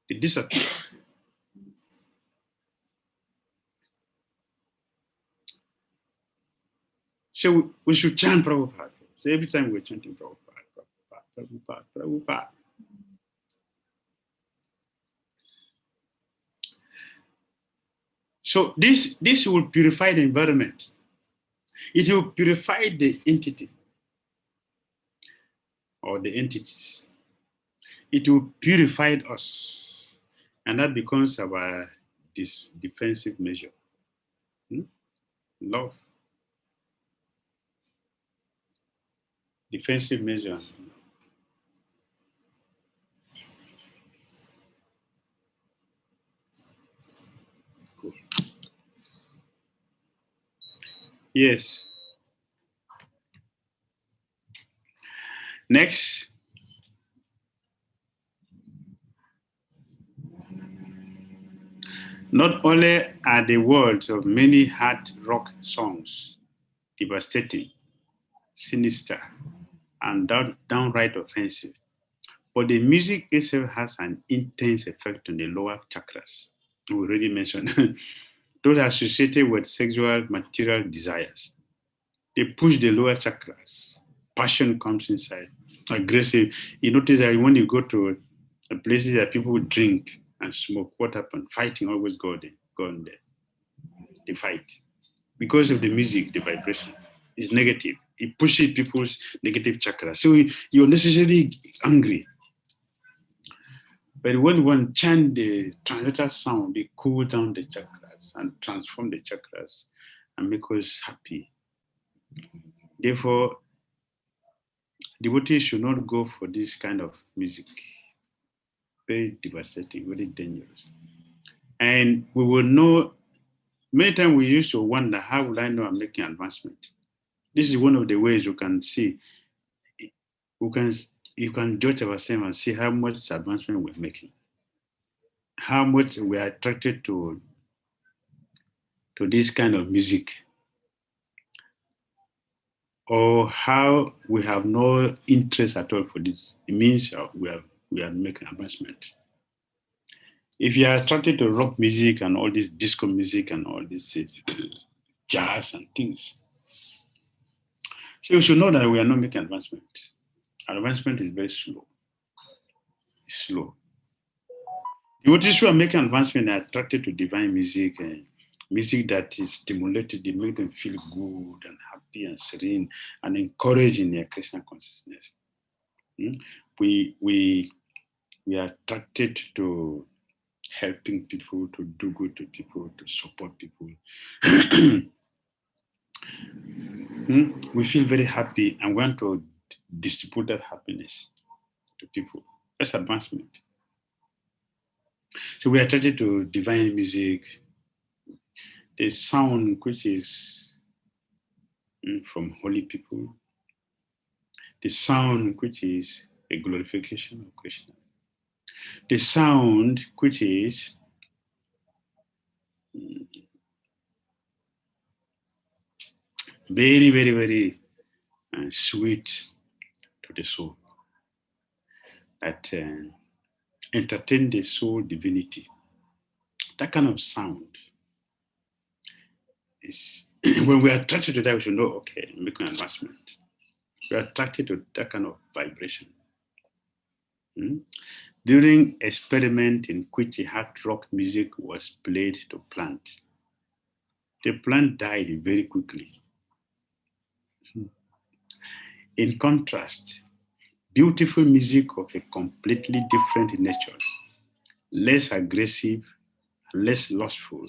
They disappeared. So we should chant Prabhupada. So every time we're chanting Prabhupada. So this will purify the environment. It will purify the entity or the entities. It will purify us. And that becomes our defensive measure. Love. Defensive measure. Cool. Yes. Next. Not only are the words of many hard rock songs devastating, sinister, and downright offensive, but the music itself has an intense effect on the lower chakras. We already mentioned those associated with sexual material desires. They push the lower chakras. Passion comes inside. Aggressive. You notice that when you go to places that people drink and smoke, what happens? Fighting always go on there. They fight. because of the music, the vibration is negative. It pushes people's negative chakra. So you're necessarily angry. But when one chant the transcendental sound, they cool down the chakras and transform the chakras and make us happy. Therefore, devotees should not go for this kind of music. Very devastating, very dangerous. And we will know, many times we used to wonder, how will I know I'm making advancement? This is one of the ways you can see, you can judge ourselves and see how much advancement we're making, how much we are attracted to this kind of music, or how we have no interest at all for this. It means we are making advancement. If you are attracted to rock music and all this disco music and all this jazz and things, so you should know that we are not making advancement. Advancement is very slow. It's slow. Devotees who are making advancement are attracted to divine music and music that is stimulated, they make them feel good and happy and serene and encouraged in their Krishna consciousness. We are attracted to helping people, to do good to people, to support people. We feel very happy and want to distribute that happiness to people. That's advancement. So we are attracted to divine music, the sound which is from holy people, the sound which is a glorification of Krishna, the sound which is very, very, very sweet to the soul, that entertain the soul divinity. That kind of sound is, when we are attracted to that, we should know, okay, make an advancement. We are attracted to that kind of vibration. During experiment in which hard rock music was played to plant, the plant died very quickly. In contrast, beautiful music of a completely different nature, less aggressive, less lustful,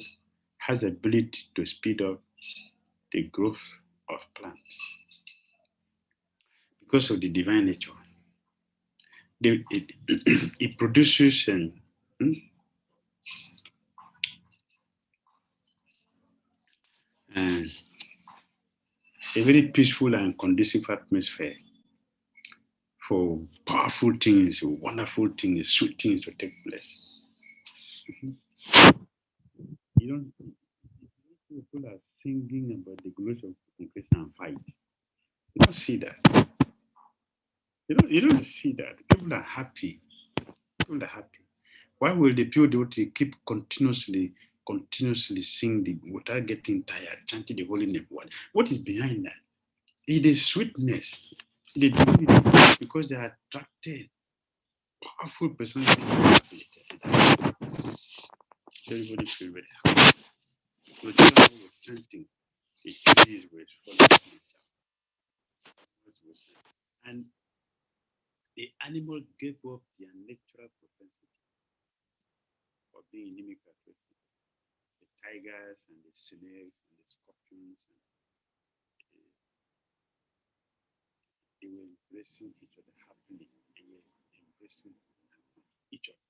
has the ability to speed up the growth of plants because of the divine nature. It produces a very peaceful and conducive atmosphere for powerful things, wonderful things, sweet things to take place. You don't, people are singing about the glory of Krishna and fight. You don't see that. You don't see that. People are happy. People are happy. Why will the pure devotee keep continuously singing without getting tired, chanting the holy name? What is behind that? It is sweetness. They do it because they are attracted. Powerful personality. Everybody feel very happy. So the was chanting. The trees were falling. And the animal gave up their natural propensity for being inimical to the tigers and the snakes and the scorpions. And they were embracing each other happily. They were embracing each other.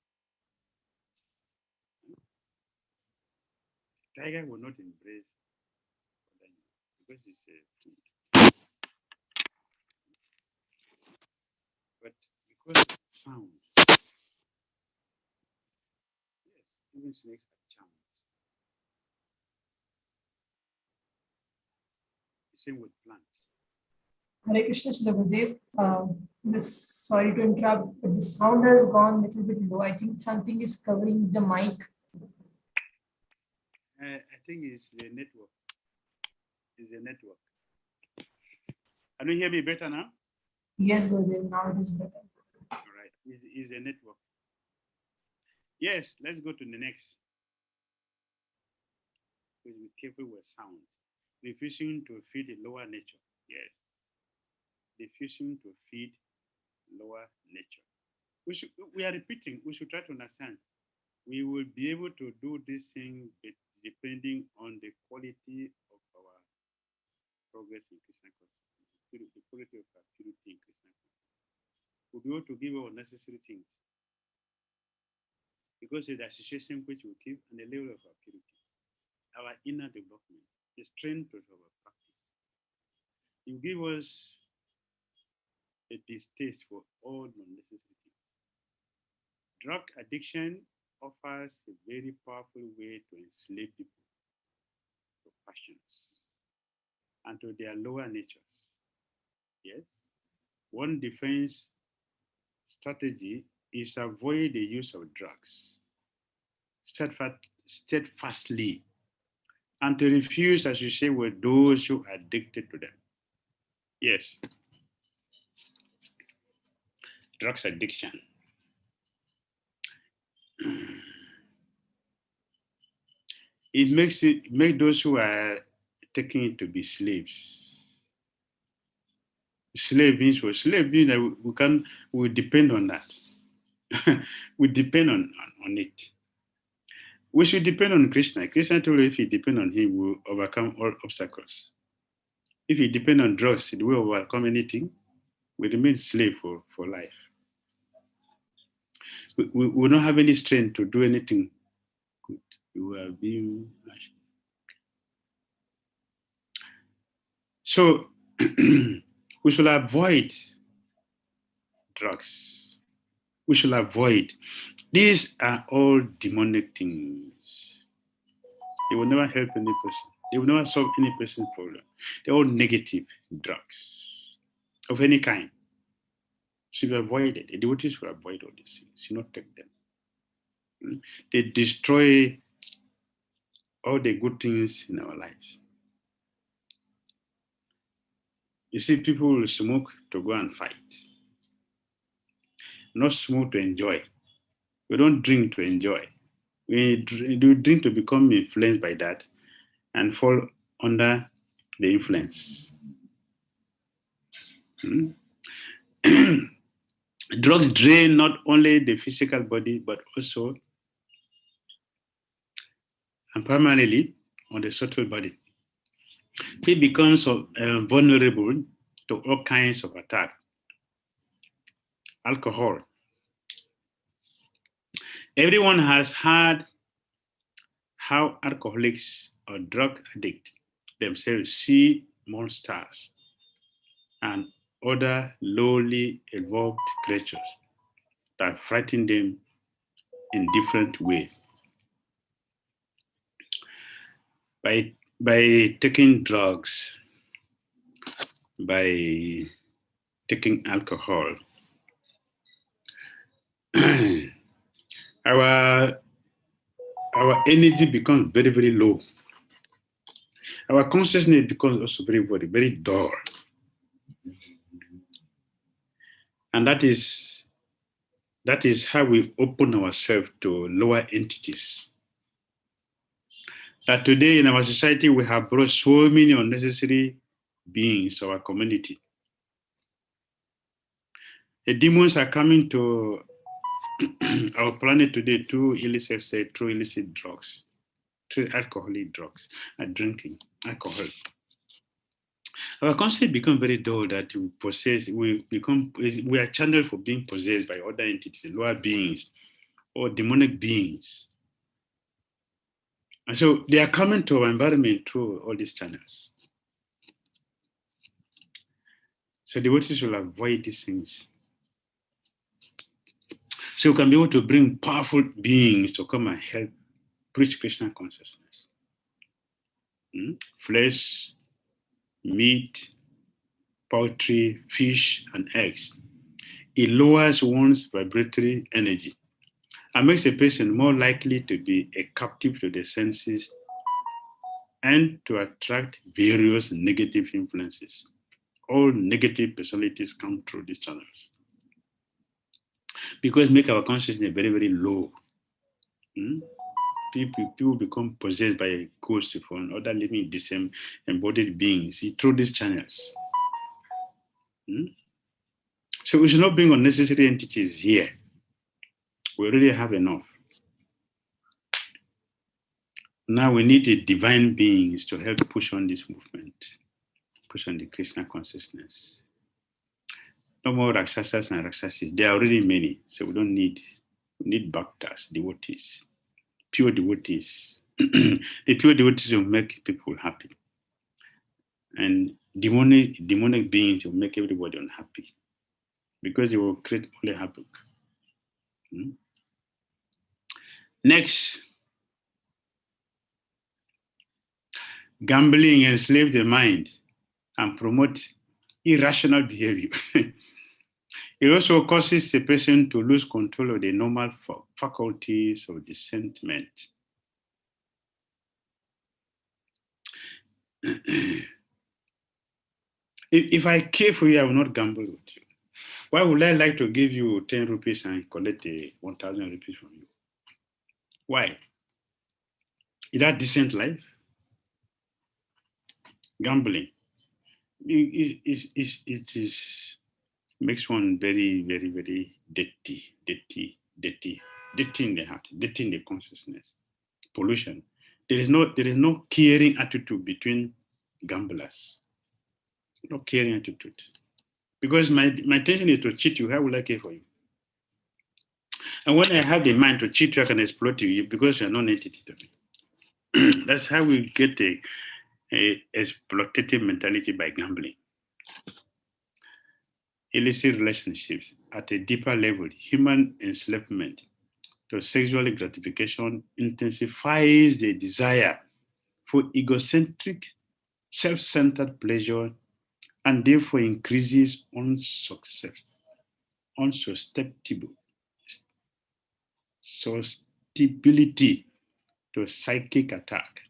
The tiger will not embrace because it's a food. But because of the sound, yes, even snakes are charmed. The same with plants. Hare Krishna, Shri Gurudev. Sorry to interrupt, but the sound has gone a little bit low. I think something is covering the mic. I think it's the network. It's the network. Can you hear me better now? Yes, Gurudev, now it is better. All right. It's the network. Yes, let's go to the next. Please be careful with sound. refusing to feed a lower nature. Yes, refusing to feed lower nature. We are repeating, we should try to understand. We will be able to do this thing depending on the quality of our progress in Christian consciousness, the quality of our purity in Christian consciousness. We'll be able to give our necessary things because it's the association which we keep and the level of our purity, our inner development, the strength of our practice. You give us a distaste for all unnecessary things. Drug addiction offers a very powerful way to enslave people to passions and to their lower natures. Yes. One defense strategy is avoid the use of drugs steadfastly and to refuse association with those who are addicted to them. Yes. Drugs addiction. It makes those who are taking it to be slaves. Slave means what? Slave means that we depend on that. We depend on it. We should depend on Krishna. Krishna told us if you depend on him, we will overcome all obstacles. If you depend on drugs, it will overcome anything. We remain slave for life. We will not have any strength to do anything good. We are being. So we should avoid drugs. We should avoid. These are all demonic things. They will never help any person. They will never solve any person's problem. They're all negative drugs of any kind. Should be avoided. The devotees should avoid all these things. Should not take them. They destroy all the good things in our lives. You see, people will smoke to go and fight. Not smoke to enjoy. We don't drink to enjoy. We do drink to become influenced by that and fall under the influence. Drugs drain not only the physical body, but also and primarily on the subtle body. It becomes vulnerable to all kinds of attack. Alcohol. Everyone has heard how alcoholics or drug addicts themselves see monsters and other lowly evolved creatures that frighten them in different ways. By taking drugs, by taking alcohol, our energy becomes very, very low. Our consciousness becomes also very, very, very dull. And that is how we open ourselves to lower entities. That today in our society, we have brought so many unnecessary beings to our community. The demons are coming to our planet today through illicit drugs, through alcoholic drugs, and drinking alcohol. Our consciousness becomes very dull that we are channeled for being possessed by other entities, lower beings, or demonic beings. And so they are coming to our environment through all these channels. So devotees will avoid these things. So we can be able to bring powerful beings to come and help preach Krishna consciousness. Flesh, meat, poultry, fish, and eggs. It lowers one's vibratory energy and makes a person more likely to be a captive to the senses and to attract various negative influences. All negative personalities come through these channels because make our consciousness very, very low. people become possessed by ghosts from other living embodied beings through these channels. So we should not bring unnecessary entities here. We already have enough. Now we need the divine beings to help push on this movement, push on the Krishna consciousness. No more Rakshasas and Raksasis. There are already many, so we need bhaktas, devotees, pure devotees. The pure devotees will make people happy. And demonic beings will make everybody unhappy because they will create only havoc. Next, gambling enslaves the mind and promotes irrational behavior. It also causes the person to lose control of the normal faculties of discernment. If I care for you, I will not gamble with you. Why would I like to give you 10 rupees and collect 1,000 rupees from you? Why? Is that decent life? Gambling. It makes one very, very, very dirty in the heart, dirty in the consciousness. Pollution. There is no caring attitude between gamblers. No caring attitude. Because my intention is to cheat you, how will I care for you? And when I have the mind to cheat you, I can exploit you because you're not an entity to me. That's how we get a exploitative mentality by gambling. Illicit relationships at a deeper level, human enslavement to sexual gratification intensifies the desire for egocentric, self-centered pleasure and therefore increases susceptibility to psychic attack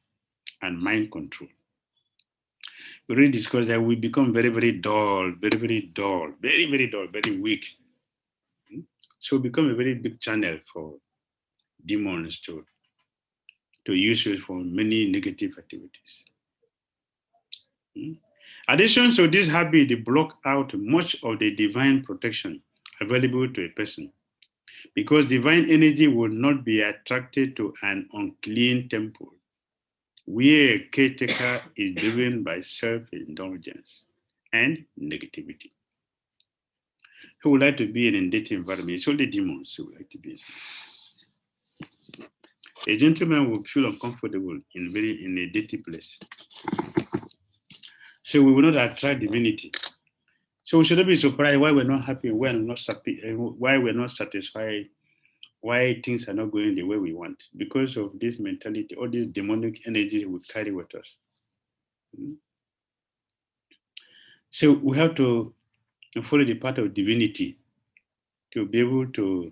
and mind control. We already discussed that we become very, very dull, very, very dull, very, very dull, very weak. So we become a very big channel for demons to use it for many negative activities. Addition to this habit, they block out much of the divine protection available to a person because divine energy will not be attracted to an unclean temple where a caretaker is driven by self-indulgence and negativity. Who would like to be in a dirty environment? It's only demons who would like to be. A gentleman will feel uncomfortable in a dirty place. So we will not attract divinity. So we should not be surprised why we're not happy, why we're not satisfied, why things are not going the way we want, because of this mentality, all these demonic energies we carry with us. So we have to follow the path of divinity to be able to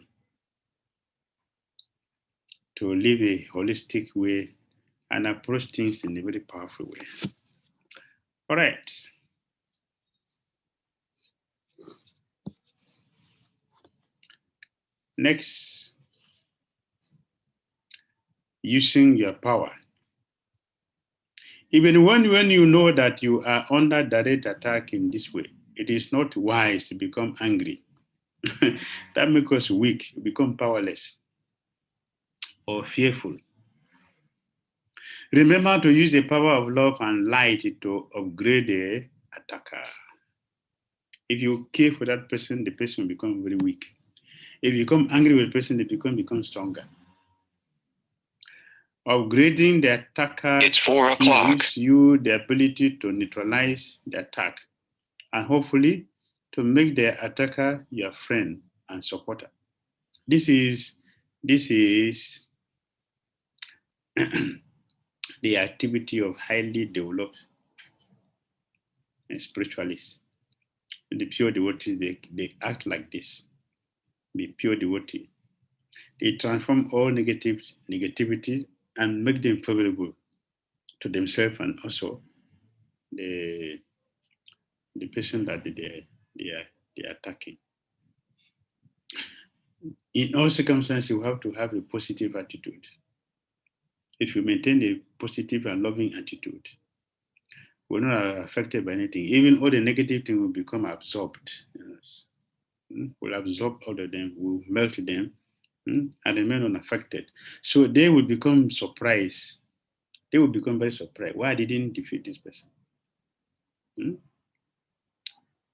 live a holistic way and approach things in a very powerful way. All right. Next, using your power. Even when you know that you are under direct attack in this way, it is not wise to become angry. That makes us weak, become powerless or fearful. Remember to use the power of love and light to upgrade the attacker. If you care for that person, the person will become very weak. If you become angry with the person, the person becomes stronger. Upgrading the attacker gives you the ability to neutralize the attack and hopefully to make the attacker your friend and supporter. This is the activity of highly developed spiritualists. The pure devotees, they act like this. The pure devotee. They transform all negativity and make them favorable to themselves and also the person that they are attacking. In all circumstances, you have to have a positive attitude. if you maintain a positive and loving attitude, we're not affected by anything. Even all the negative things will become absorbed. We'll absorb all of them, we'll melt them, and remain unaffected. So they will become surprised. They will become very surprised. Why I didn't defeat this person?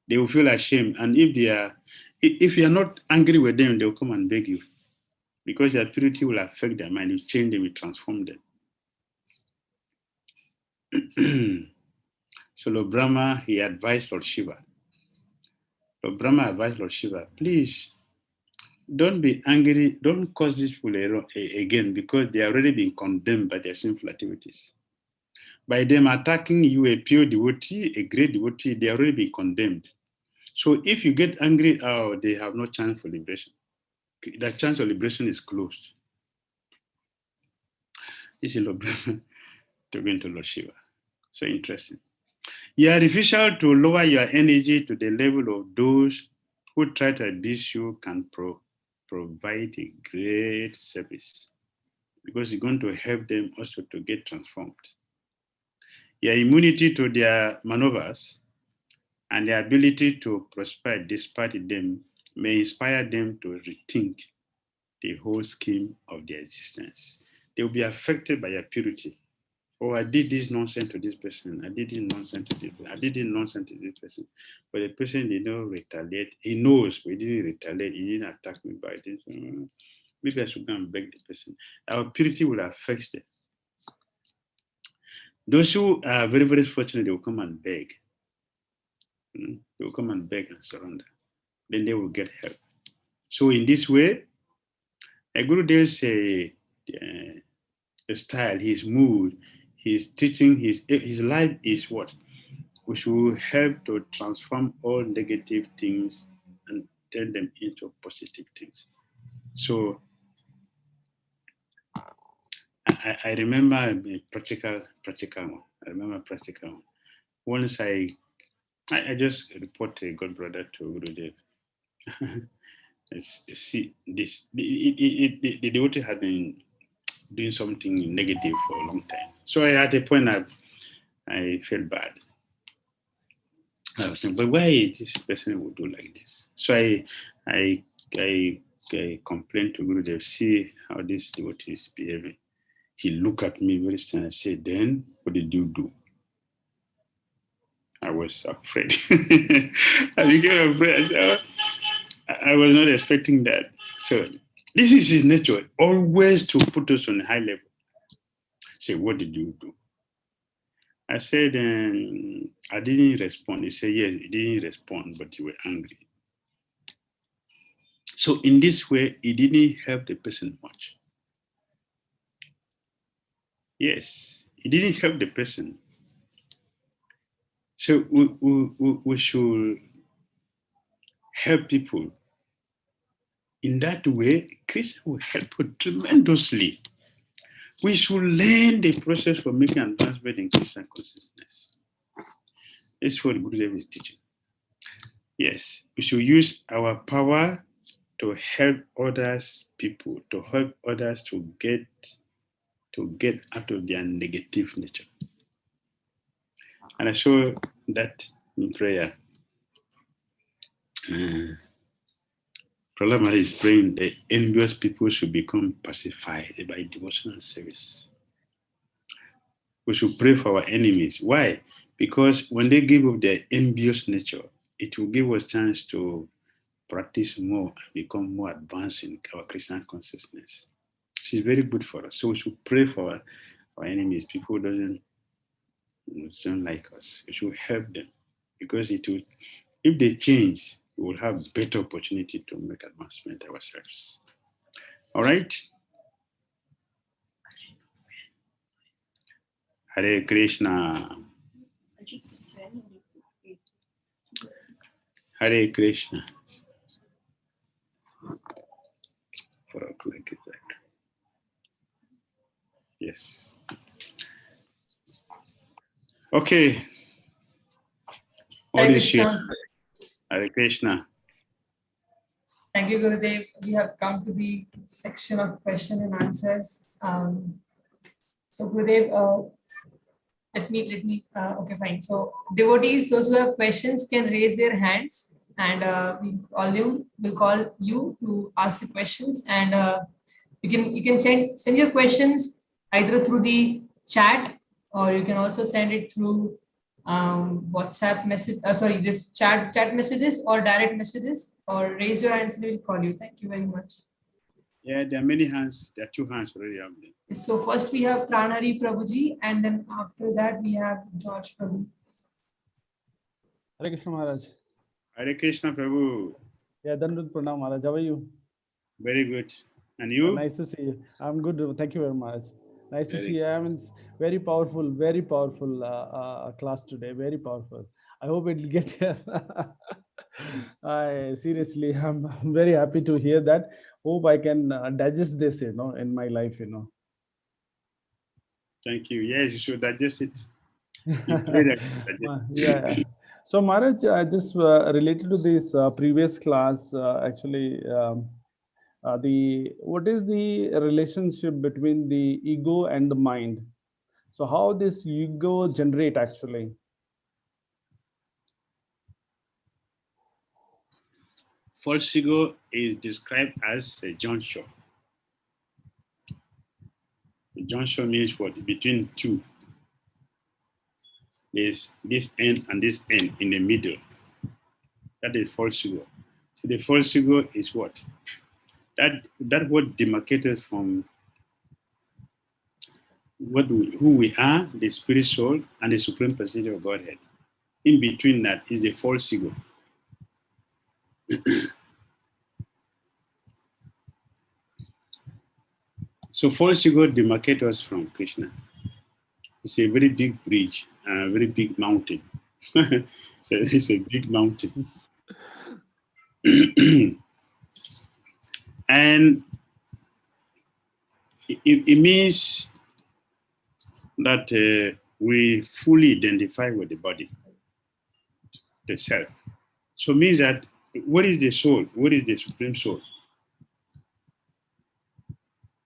They will feel ashamed. And if you are not angry with them, they will come and beg you. Because your purity will affect them and you change them, you transform them. So Lord Brahma, he advised Lord Shiva. Lord Brahma advised Lord Shiva, please don't be angry, don't cause this people again, because they are already been condemned by their sinful activities. By them attacking you, a pure devotee, a great devotee, they are already been condemned. So if you get angry, they have no chance for liberation. The chance of liberation is closed. This is Lord Brahma talking to Lord Shiva. So interesting. You are artificial to lower your energy to the level of those who try to abuse you can provide a great service, because it's going to help them also to get transformed. Your immunity to their maneuvers and their ability to prosper despite them may inspire them to rethink the whole scheme of their existence. They will be affected by your purity. Oh, I did this nonsense to this person. I did this nonsense to this person. I did this nonsense to this person. But the person did not retaliate. He knows, but he didn't retaliate. He didn't attack me by this. Maybe I should go and beg the person. Our purity will affect them. Those who are very, very fortunate, they will come and beg. They will come and beg and surrender. Then they will get help. So in this way, a Gurudev style, his mood, his teaching, his life is what? Which will help to transform all negative things and turn them into positive things. So I remember a practical one. I remember a practical one. Once I just report a god brother to Gurudev. See this, the devotee had been doing something negative for a long time. So at a point I felt bad. I was saying, but why this person would do like this? So I complained to Gurudev, see how this devotee is behaving. He looked at me very sternly and said, then what did you do? I was afraid. I became afraid. I said, I was not expecting that. So this is his nature, always to put us on a high level. Say, what did you do? I said, I didn't respond. He said, yes, you didn't respond, but you were angry. So in this way, it didn't help the person much. Yes, it didn't help the person. So we should help people. In that way, Krishna will help tremendously. We should learn the process for making advancement in Krishna consciousness. This is what Gurudev is teaching. Yes, we should use our power to help others, people, to help others to get out of their negative nature. And I saw that in prayer. Prahlad Maharaj is praying that envious people should become pacified by devotional service. We should pray for our enemies. Why? Because when they give up their envious nature, it will give us a chance to practice more and become more advanced in our Christian consciousness. It's very good for us. So we should pray for our enemies, people who don't like us. We should help them, because it will, if they change, we will have better opportunity to make advancement ourselves. All right. Hare Krishna. Hare Krishna. Yes. Okay. All Hare is here. Krishna. Hare Krishna. Thank you, Gurudev. We have come to the section of question and answers. So Gurudev, let me, okay, fine. So devotees, those who have questions can raise their hands, and we'll call you to ask the questions, and you can send your questions either through the chat, or you can also send it through WhatsApp message. Sorry, this chat messages or direct messages, or raise your hands and we'll call you. Thank you very much. Yeah, there are many hands. There are 2 hands already up there. So first we have Pranari Prabhuji, and then after that we have George Prabhu. Hare Krishna Maharaj. Hare Krishna Prabhu. Yeah, Dandut Pranam Maharaj. How are you? Very good. And you? Nice to see you. I'm good. Thank you very much. Nice to Very see you. I mean, it's very powerful class today. Very powerful. I hope it will get here. I seriously, I'm very happy to hear that. Hope I can digest this, in my life, Thank you. Yes, you should digest it. You pray that you digest it. Yeah. So Maharaj, just related to this previous class, actually, what is the relationship between the ego and the mind? So how this ego generate actually? False ego is described as a juncture. A juncture means what? Between two. There's this end and this end in the middle. That is false ego. So the false ego is what? That what demarcated from who we are, the spirit soul, and the supreme personality of Godhead. In between that is the false ego. So false ego demarcates us from Krishna. It's a very big bridge, a very big mountain. So it's a big mountain. And it means that we fully identify with the body, the self. So it means that what is the soul? What is the supreme soul?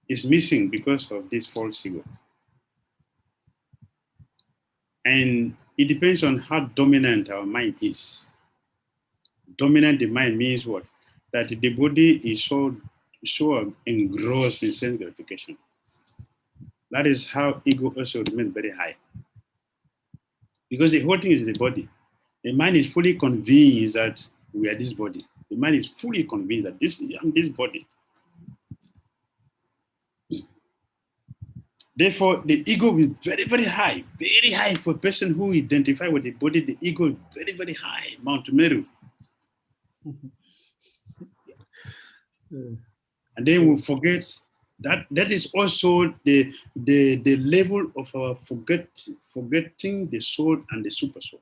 It's missing because of this false ego. And it depends on how dominant our mind is. Dominant the mind means what? That the body is so engrossed in sense gratification. That is how ego also remains very high. Because the whole thing is the body. The mind is fully convinced that we are this body. The mind is fully convinced that I'm this body. Therefore, the ego is very, very high for a person who identifies with the body. The ego is very, very high, Mount Meru. And then we forget that is also the level of our forgetting the soul and the super soul.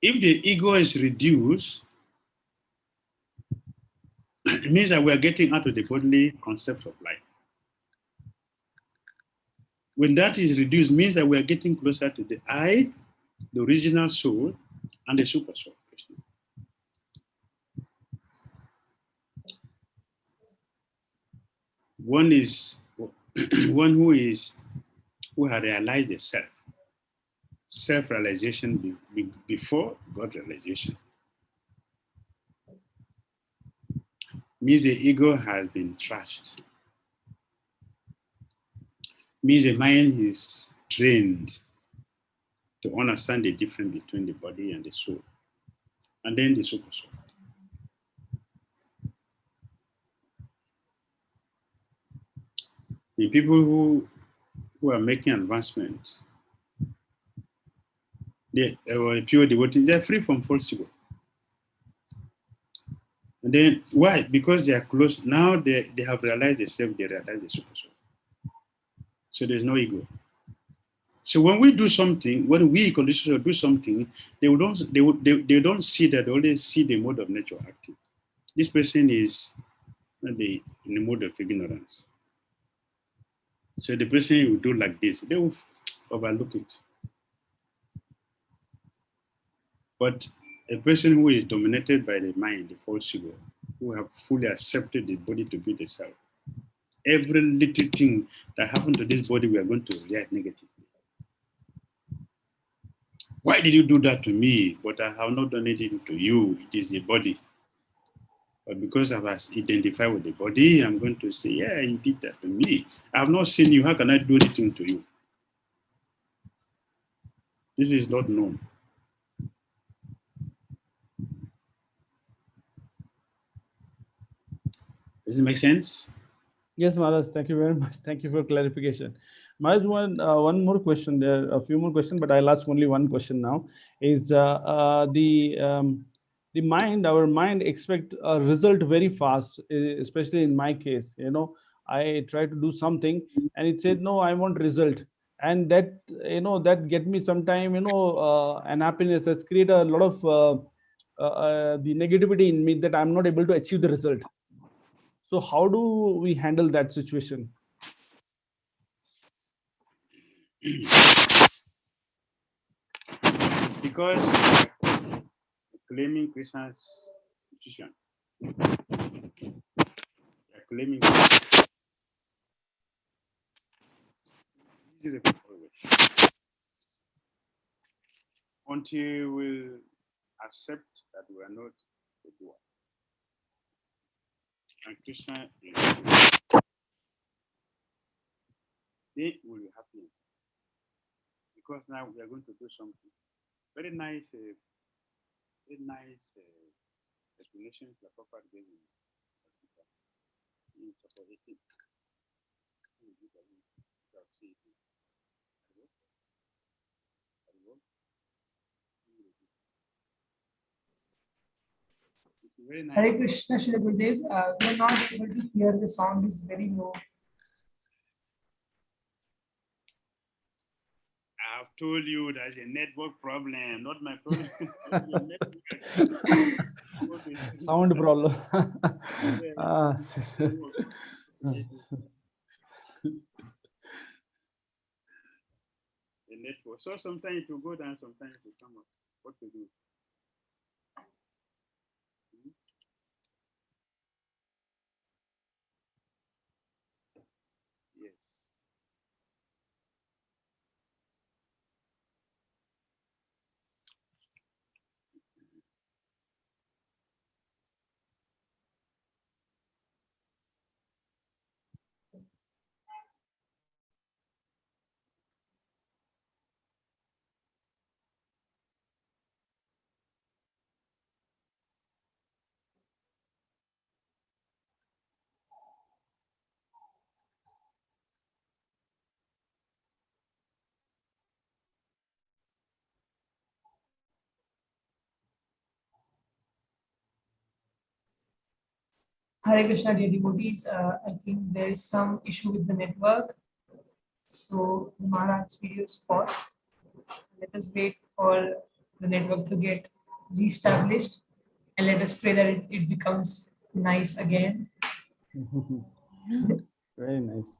If the ego is reduced, it means that we are getting out of the bodily concept of life. When that is reduced, it means that we are getting closer to the I, the original soul, and the super soul. One is one who has realized the self. Self-realization before God realization. Means the ego has been trashed. Means the mind is trained to understand the difference between the body and the soul. And then the super soul. The people who are making advancements, they are pure devotees, they're free from false ego. And then why? Because they are close. Now they have realized the self, they realize the super soul. So there's no ego. So when we do something, when we conditionally do something, they don't see that, they only see the mode of nature active. This person is maybe in the mode of ignorance. So the person will do like this, they will overlook it. But a person who is dominated by the mind, the false ego, who have fully accepted the body to be the self, every little thing that happened to this body, we are going to react negatively. Why did you do that to me? But I have not done anything to you. It is the body. But because I was identified with the body, I'm going to say, yeah, you did that to me. I have not seen you. How can I do anything to you? This is not known. Does it make sense? Yes, Maharaj, thank you very much. Thank you for clarification. Maharaj, one more question. There are a few more questions, but I'll ask only one question now. Is the mind, our mind expect a result very fast, especially in my case. I try to do something and it said, no, I want result. And that, that get me sometime, an happiness that's create a lot of the negativity in me that I'm not able to achieve the result. So how do we handle that situation? Because claiming Krishna's institution, claiming this is the always. Until we accept that we are not the doer. And Krishna is, then we will be happy inside. Because now we are going to do something. Very nice, explanation that Prabhupada gave in chapter 18. Very nice. Hare Krishna, Shri Gurudev. We are not able to hear. The sound is very low. I've told you that's a network problem, not my problem. Sound problem. The network. So sometimes it will go down, sometimes it will come up. What to do? Yes. Hare Krishna, dear devotees. I think there is some issue with the network. So Maharaj's video is paused. Let us wait for the network to get reestablished and let us pray that it becomes nice again. Very nice.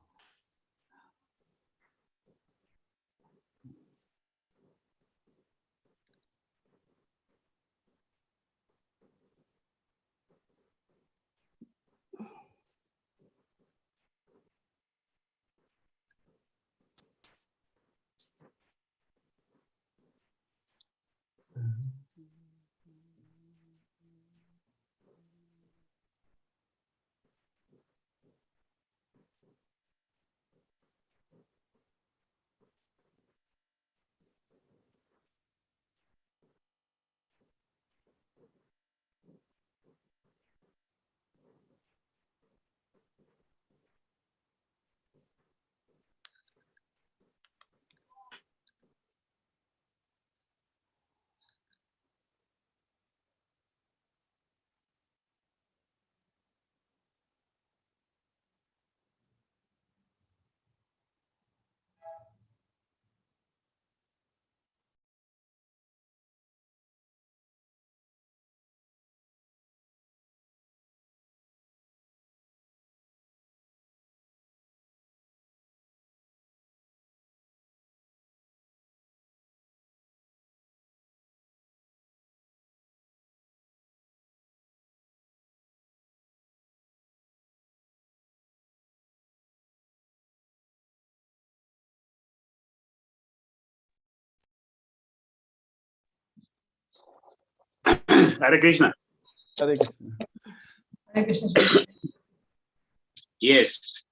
Hare Krishna. Hare Krishna. Hare Krishna. Swami. Yes.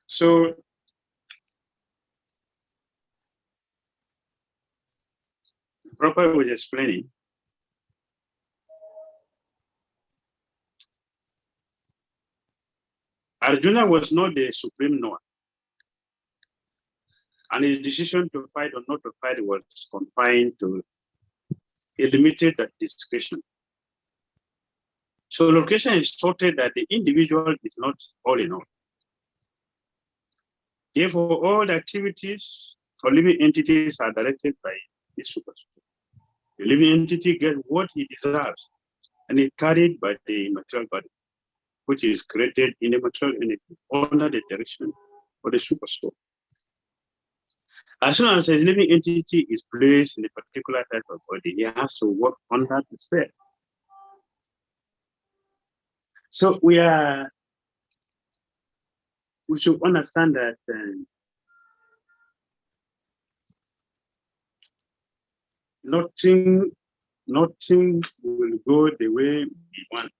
So Prabhupada was explaining Arjuna was not the supreme knower, and his decision to fight or not to fight was confined to a limited discretion. So location instructed that the individual is not all in all. Therefore, all the activities for living entities are directed by the super soul. The living entity gets what he deserves and is carried by the material body, which is created in the material entity under the direction of the super soul. As soon as a living entity is placed in a particular type of body, he has to work under the spell. So we should understand that nothing will go the way we want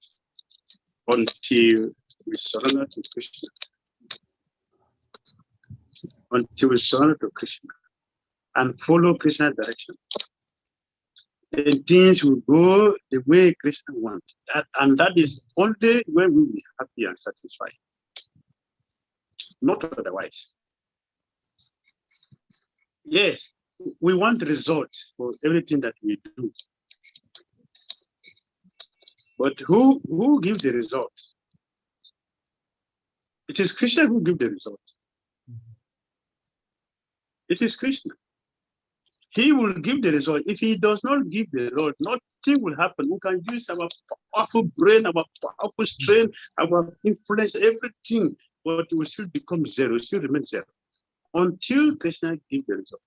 until we surrender to Krishna. Until we surrender to Krishna and follow Krishna's direction, then things will go the way Krishna wants. And that is only when we will be happy and satisfied. Not otherwise. Yes, we want results for everything that we do. But who gives the result? It is Krishna who gives the result. It is Krishna. He will give the result. If he does not give the result, nothing will happen. We can use our powerful brain, our powerful strength, our influence, everything, but it will still become zero, still remain zero. Until Krishna gives the result.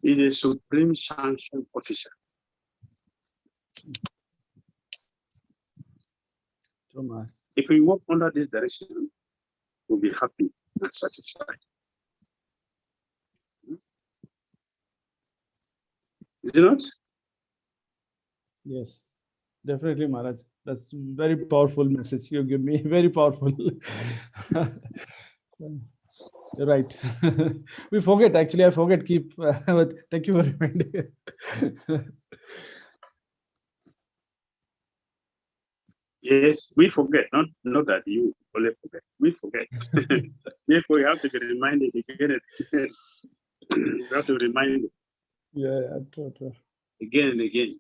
He is a supreme sanction officer. If we walk under this direction, we'll be happy and satisfied. Is it not? Yes, definitely, Maharaj. That's very powerful message you give me. Very powerful. You're right. We forget. Actually, I forget. But thank you for reminding. Yes, we forget. Not that you only forget. We forget. Therefore, you have to be reminded again. You have to remind it Yeah, true. again and again.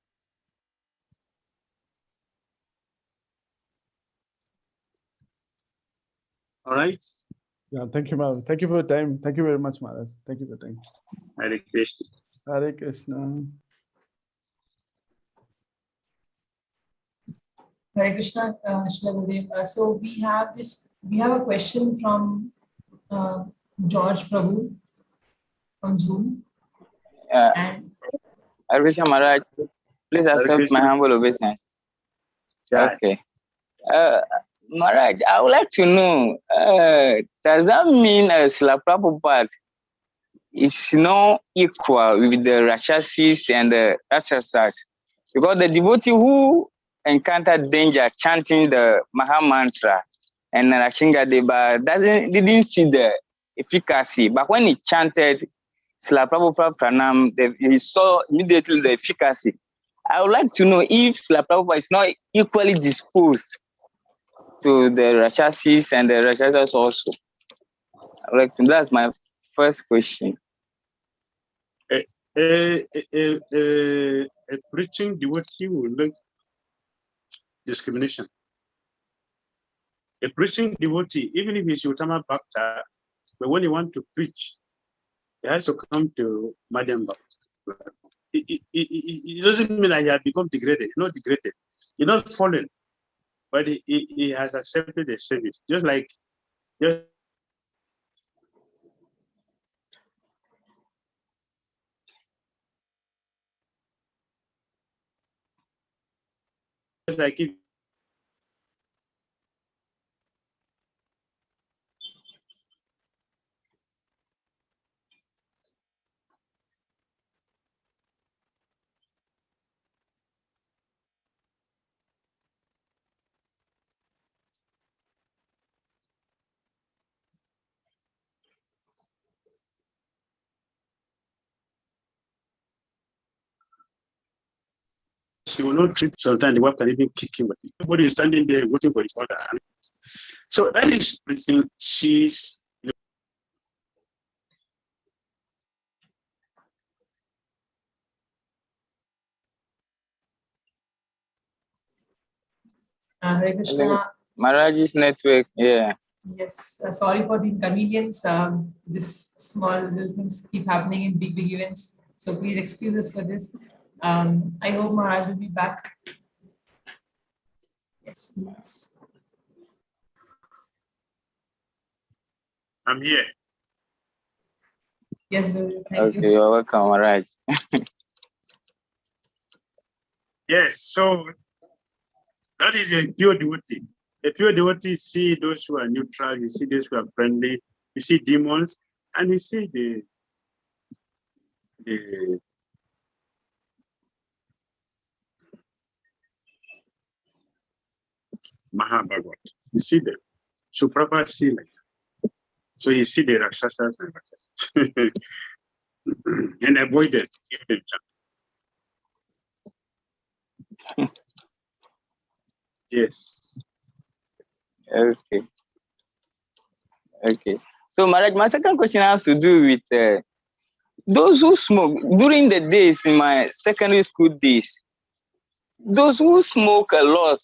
All right. Yeah, thank you, Maharaj. Thank you for your time. Thank you very much, Maharaj. Thank you for your time. Hare Krishna. Hare Krishna. Hare Krishna, Shri Gurudev. So we have a question from George Prabhu on Zoom. And Hare Krishna Maharaj, please accept Krishna. my humble obeisance. Yeah. Okay. Maharaj, I would like to know, does that mean Srila Prabhupada is not equal with the Rakshasis and the Rakshasas? Because the devotee who encountered danger chanting the Maha Mantra and Rakshingadeva didn't see the efficacy. But when he chanted Srila Prabhupada Pranam, he saw immediately the efficacy. I would like to know if Srila Prabhupada is not equally disposed to the Rakshasas and the Rakshasas also. I would like to know. That's my first question. A preaching devotee will make discrimination. A preaching devotee, even if he's Uttama Bhakta, but when he wants to preach, he has to come to Madhyam Bhakta. It doesn't mean that he has become degraded. He's not degraded. He's not fallen, but he has accepted the service. Just like if He will not treat. Sometimes the wife can even kick him. But everybody is standing there waiting for his order. So that is the thing. She's. Hare Krishna. Maharaj's network, yeah. Yes, sorry for the inconvenience. This small little things keep happening in big events. So please excuse us for this. I hope Maharaj will be back. Yes, yes. I'm here. Yes, Guru. Thank Okay, you. you're welcome, Maharaj. Yes, so that is a pure devotee. A pure devotee see those who are neutral, you see those who are friendly, you see demons, and you see the Mahabhagavad. You see them. So Prabhupada see like that. So you see the Rakshasas and Rakshasas. And avoid it. Give them chance. Yes. Okay. Okay. So, Maharaj, my second question has to do with those who smoke. During the days in my secondary school days, those who smoke a lot,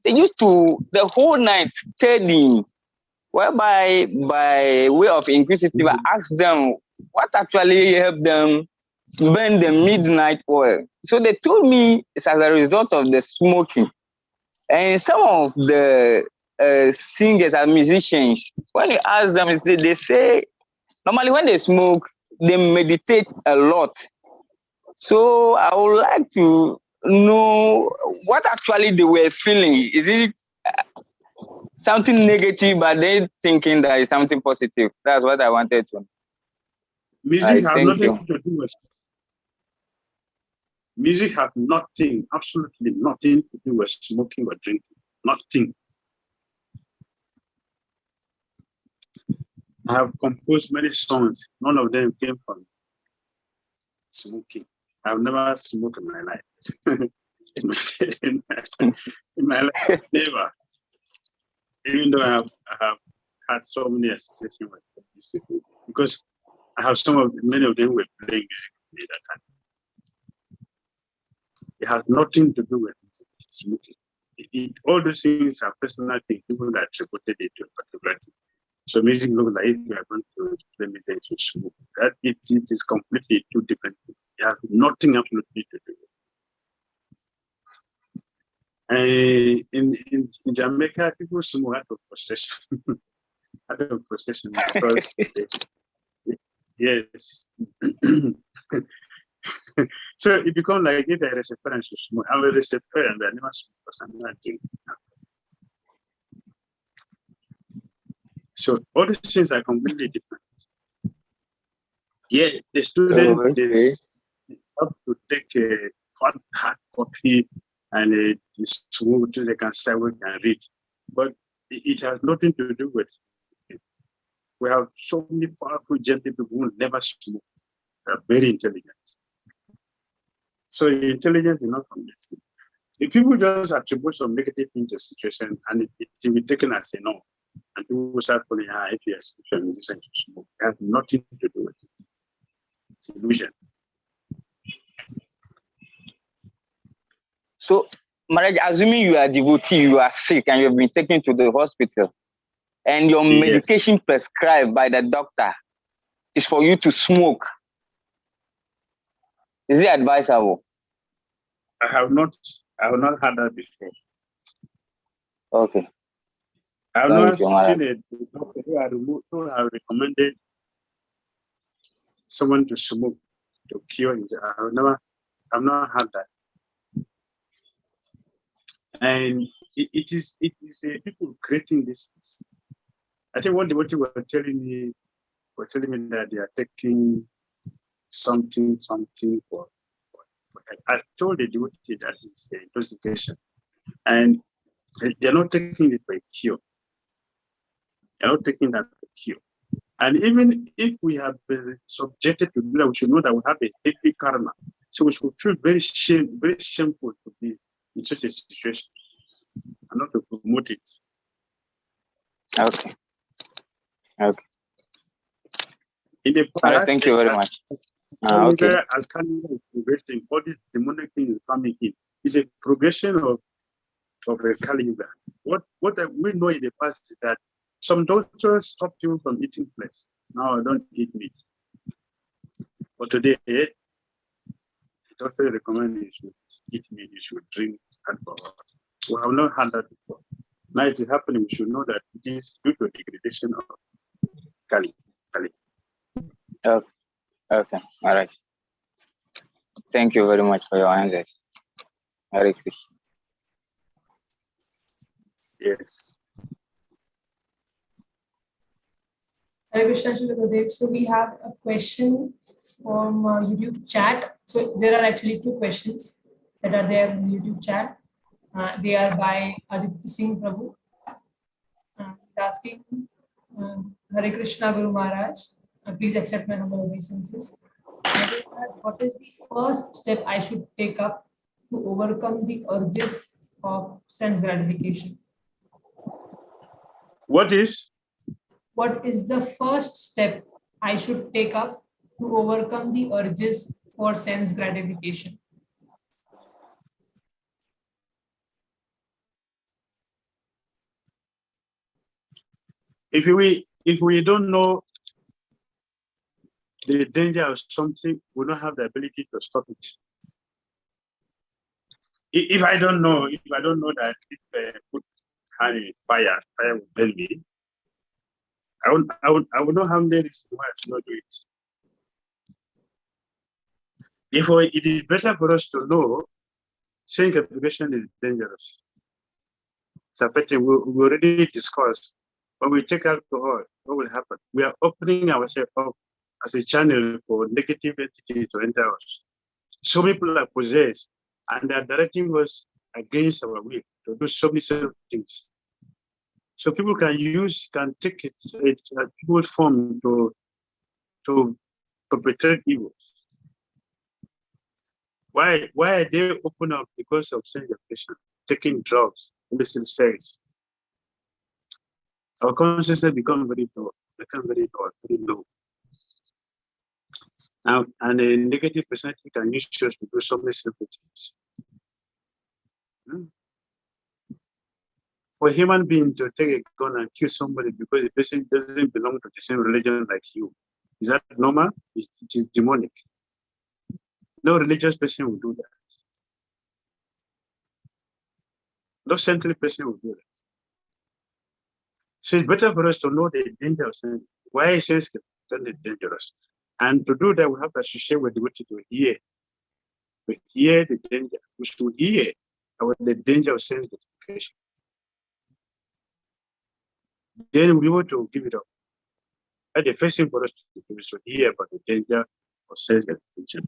they used to the whole night studying, whereby by way of inquisitive, I asked them what actually helped them burn the midnight oil. So they told me it's as a result of the smoking. And some of the singers and musicians, when you ask them, they say normally when they smoke, they meditate a lot. So I would like to know what actually they were feeling. Is it something negative, but they thinking that it's something positive? That's what I wanted to know. Music has thank nothing you. to do with it. Music has nothing, absolutely nothing to do with smoking or drinking. Nothing. I have composed many songs. None of them came from smoking. I've never smoked in my life. in my life, never. Even though I have had so many associations with these people, because I have many of them were playing music at that time. It has nothing to do with smoking. All those things are personal things. People that attributed it to a particular thing. So music looks like if we are going to play music to smoke. That it is completely two different things. It has nothing absolutely to do with it. In Jamaica, people smoke out of frustration. Out of frustration because yes. So it becomes like if there is a parent to smoke, I will say and I never smoke because I'm not doing it. So all these things are completely different. Yeah, the student is up to take a hot coffee and smoke so they can serve and read. But it has nothing to do with it. We have so many powerful, gentle people who never smoke. They are very intelligent. So intelligence is not from this thing. If people just attribute some negative thing to a situation and it will be taken as a no, and people will start calling, if you are a musician to smoke, it has nothing to do with it. It's illusion. So, Maharaj, assuming you are a devotee, you are sick, and you have been taken to the hospital, and your medication prescribed by the doctor is for you to smoke, is it advisable? I have not had that before. Okay. I have not seen a doctor who have recommended someone to smoke to cure it. I've not had that. And it is people creating this. I think what you were telling me that they are taking something for I told the devotee that it's intoxication. And they're not taking it for a cure. They're not taking that for a cure. And even if we have been subjected to that, we should know that we have a heavy karma. So we should feel very shameful to be in such a situation and not to promote it. Okay. Okay. In the All right, past, thank you very much. Okay. As Canada is progressing, all these demonic things is coming in. It's a progression of a Kali Yuga. What we know in the past is that some doctors stopped you from eating flesh. Now I don't eat meat. But today, the doctor recommends you should eat meat, you should drink alcohol. We have not had that before. Now it is happening. We should know that it is due to degradation of Kali. Okay. Okay. All right. Thank you very much for your answers. Hare Krishna. Yes. Hare Krishna, Srila Gurudev. So we have a question from YouTube chat. So there are actually two questions that are there in the YouTube chat. They are by Aditya Singh Prabhu. He's asking, Hare Krishna Guru Maharaj, please accept my humble obeisances. What is the first step I should take up to overcome the urges of sense gratification? What is the first step I should take up to overcome the urges for sense gratification? If we don't know the danger of something, we don't have the ability to stop it. If I don't know that if I put hand in fire will burn me, I will not have the reason why I should not do it. Therefore, it is better for us to know sense gratification is dangerous. So, we already discussed. When we take alcohol, what will happen? We are opening ourselves up as a channel for negative entities to enter us. So many people are possessed and they are directing us against our will to do so many things. So people can take it a people's form to perpetrate evils. Why are they open up? Because of sense gratification, taking drugs, illicit sex. Our consciousness becomes very low, very low. Now, and a negative personality can use us to do so many simple things. For a human being to take a gun and kill somebody because the person doesn't belong to the same religion like you, is that normal? It is demonic. No religious person will do that. No saintly person will do that. So it's better for us to know the danger of sin. Why is sense gratification dangerous? And to do that, we have to associate with devotee to hear. We hear the danger. We should hear about the danger of sense gratification. Then we'll be able to give it up. That's the first thing for us to do is to hear about the danger of sense gratification.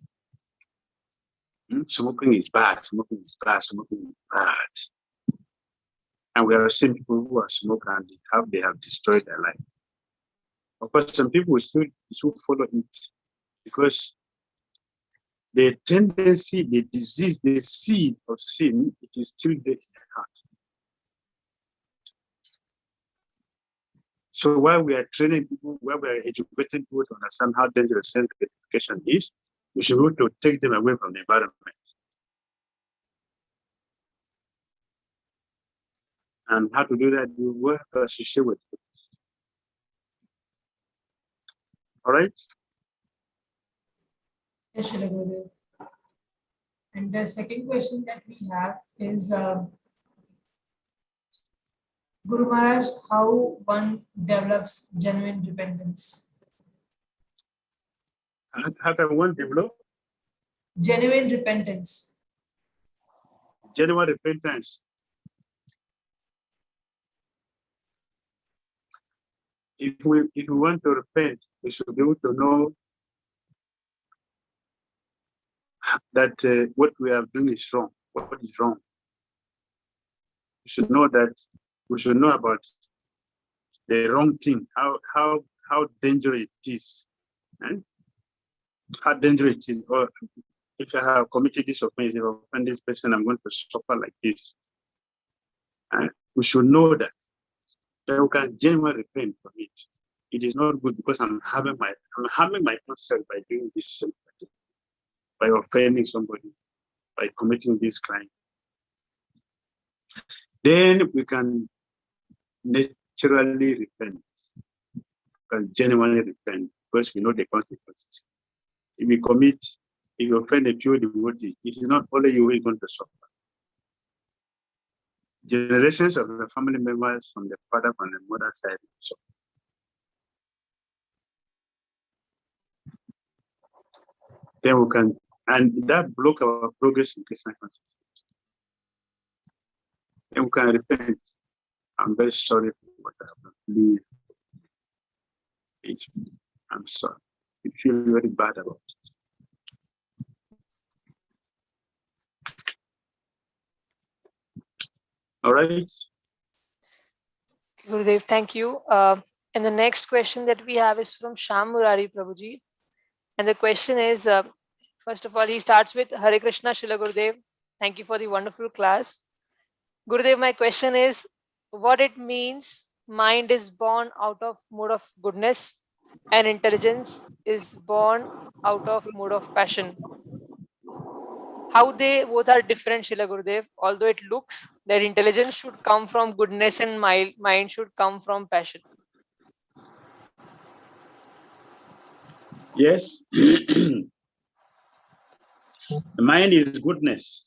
Smoking is bad. Smoking is bad. Smoking is bad. And we have seen people who are smoking and they have destroyed their life. Of course, some people will still follow it because the tendency, the disease, the seed of sin, it is still there in their heart. So while we are training people, while we are educating people to understand how dangerous sense gratification is, we should be able to take them away from the environment. And how to do that, we work to associate with it. All right? Yes, Srila Gurudev. And the second question that we have is, Guru Maharaj, how one develops genuine repentance? How can one develop? Genuine repentance. Genuine repentance. If we want to repent, we should be able to know that what we are doing is wrong. What is wrong? We should know that. We should know about the wrong thing. How dangerous it is, how dangerous it is, or if I have committed this offense, if I offend this person, I'm going to suffer like this. And we should know that we can genuinely repent from it. It is not good because I'm harming my own self by doing this, by offending somebody, by committing this crime. Then we can naturally repent. We can genuinely repent because we know the consequences. If you offend a pure devotee, it is not only you who is going to suffer. Generations of the family members from the father and the mother side suffer. Then we can, and that block our progress in Christian consciousness. Then we can repent. I'm very sorry for what I have done. Please, I'm sorry. I feel very bad about it. All right. Gurudev, thank you. And the next question that we have is from Sham Murari Prabhuji. And the question is, first of all, he starts with Hare Krishna Shila Gurudev. Thank you for the wonderful class. Gurudev, my question is, what it means mind is born out of mode of goodness and intelligence is born out of mode of passion. How they both are different, Shila Gurudev, although it looks that intelligence should come from goodness and mind should come from passion. Yes. The mind is goodness.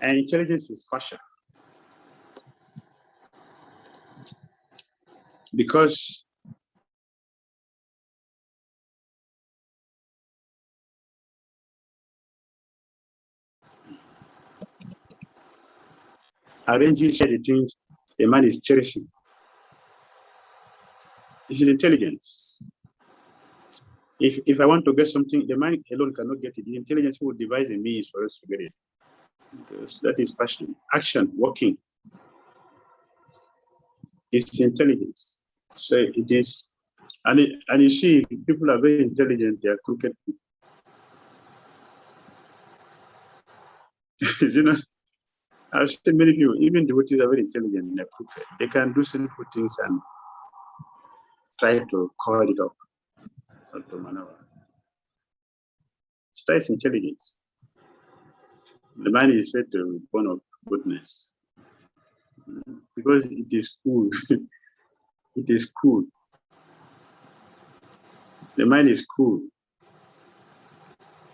And intelligence is passion. Because arranging the things the man is cherishing. This is intelligence. If I want to get something, the mind alone cannot get it. The intelligence will devise a means for us to get it. Because that is passion. Action, working. It's intelligence. So it is, and you see, people are very intelligent, they are crooked people. You know, I've seen many people, even devotees are very intelligent, they're crooked. They can do sinful things and try to cover it up or to maneuver. So that's intelligence. The mind is said to be born of goodness. Because it is cool. It is cool. The mind is cool.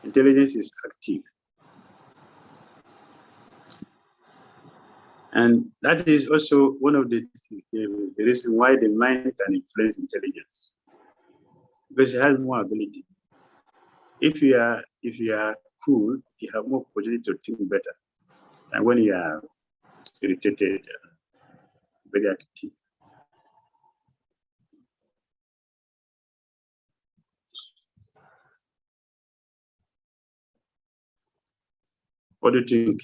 Intelligence is active. And that is also one of the reasons why the mind can influence intelligence. Because it has more ability. If you are cool, you have more opportunity to think better. And when you are irritated, very active. What do you think?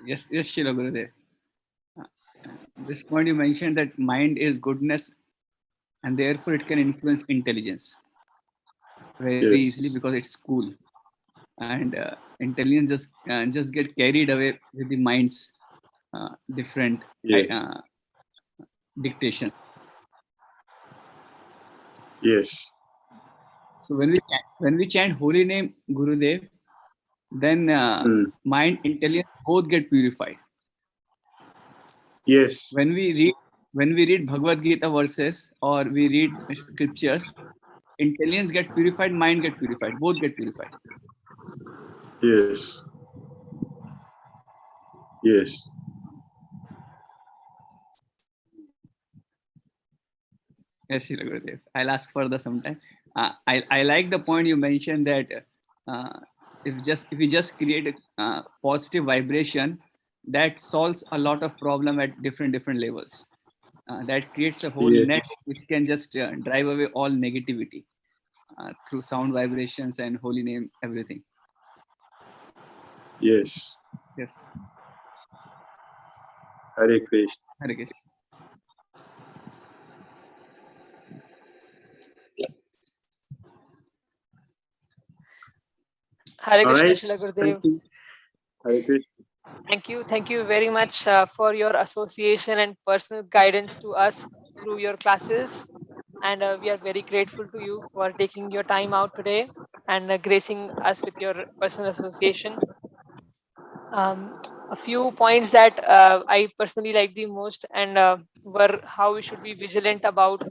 Yes, Shila Gurudev. This point you mentioned that mind is goodness and therefore it can influence intelligence very easily because it's cool. And intelligence just get carried away with the mind's different dictations. Yes. So when we chant holy name Gurudev, then mind, intelligence both get purified. Yes. When we read Bhagavad Gita verses or we read scriptures, intelligence get purified, mind get purified, both get purified. Yes. Yes. Yes, Shila Gurudev. I'll ask further sometime. I like the point you mentioned that if we just create a positive vibration, that solves a lot of problem at different levels. That creates a whole net which can just drive away all negativity through sound vibrations and holy name, everything. Yes. Yes. Hare Krishna. Hare Krishna. Hare All Krishna, right. Srila Thank Gurudev. you. Hare Krishna. Thank you very much for your association and personal guidance to us through your classes. And we are very grateful to you for taking your time out today and gracing us with your personal association. A few points that I personally like the most and were how we should be vigilant about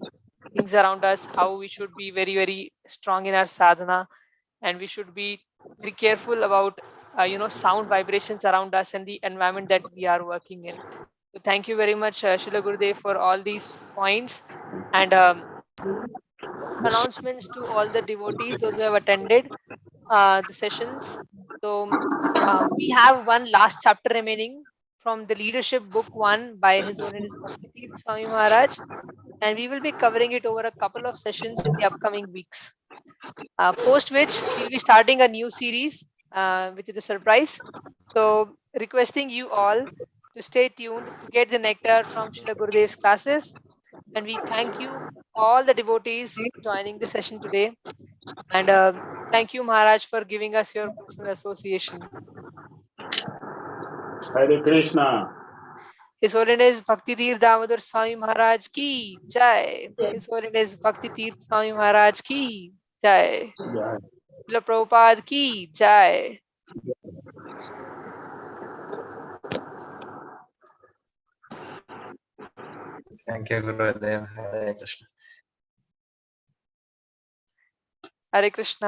things around us, how we should be very, very strong in our sadhana, and we should be very careful about sound vibrations around us and the environment that we are working in. So thank you very much, Srila Gurudev, for all these points and announcements to all the devotees, those who have attended the sessions. So we have one last chapter remaining from the Leadership Book 1 by His Holiness Bhakti Swami Maharaj, and we will be covering it over a couple of sessions in the upcoming weeks. Post which we'll be starting a new series, which is a surprise. So requesting you all to stay tuned to get the nectar from Srila Gurudev's classes. And we thank you all the devotees for joining the session today. And thank you, Maharaj, for giving us your personal association. Hare Krishna. His Holiness Bhakti Dhira Damodara Swami Maharaj ki jai. His Holiness Bhakti Dhira Swami Maharaj ki jai. Yeah. Srila Prabhupada ki jai. Thank you, Gurudev. Hare Krishna. Hare Krishna.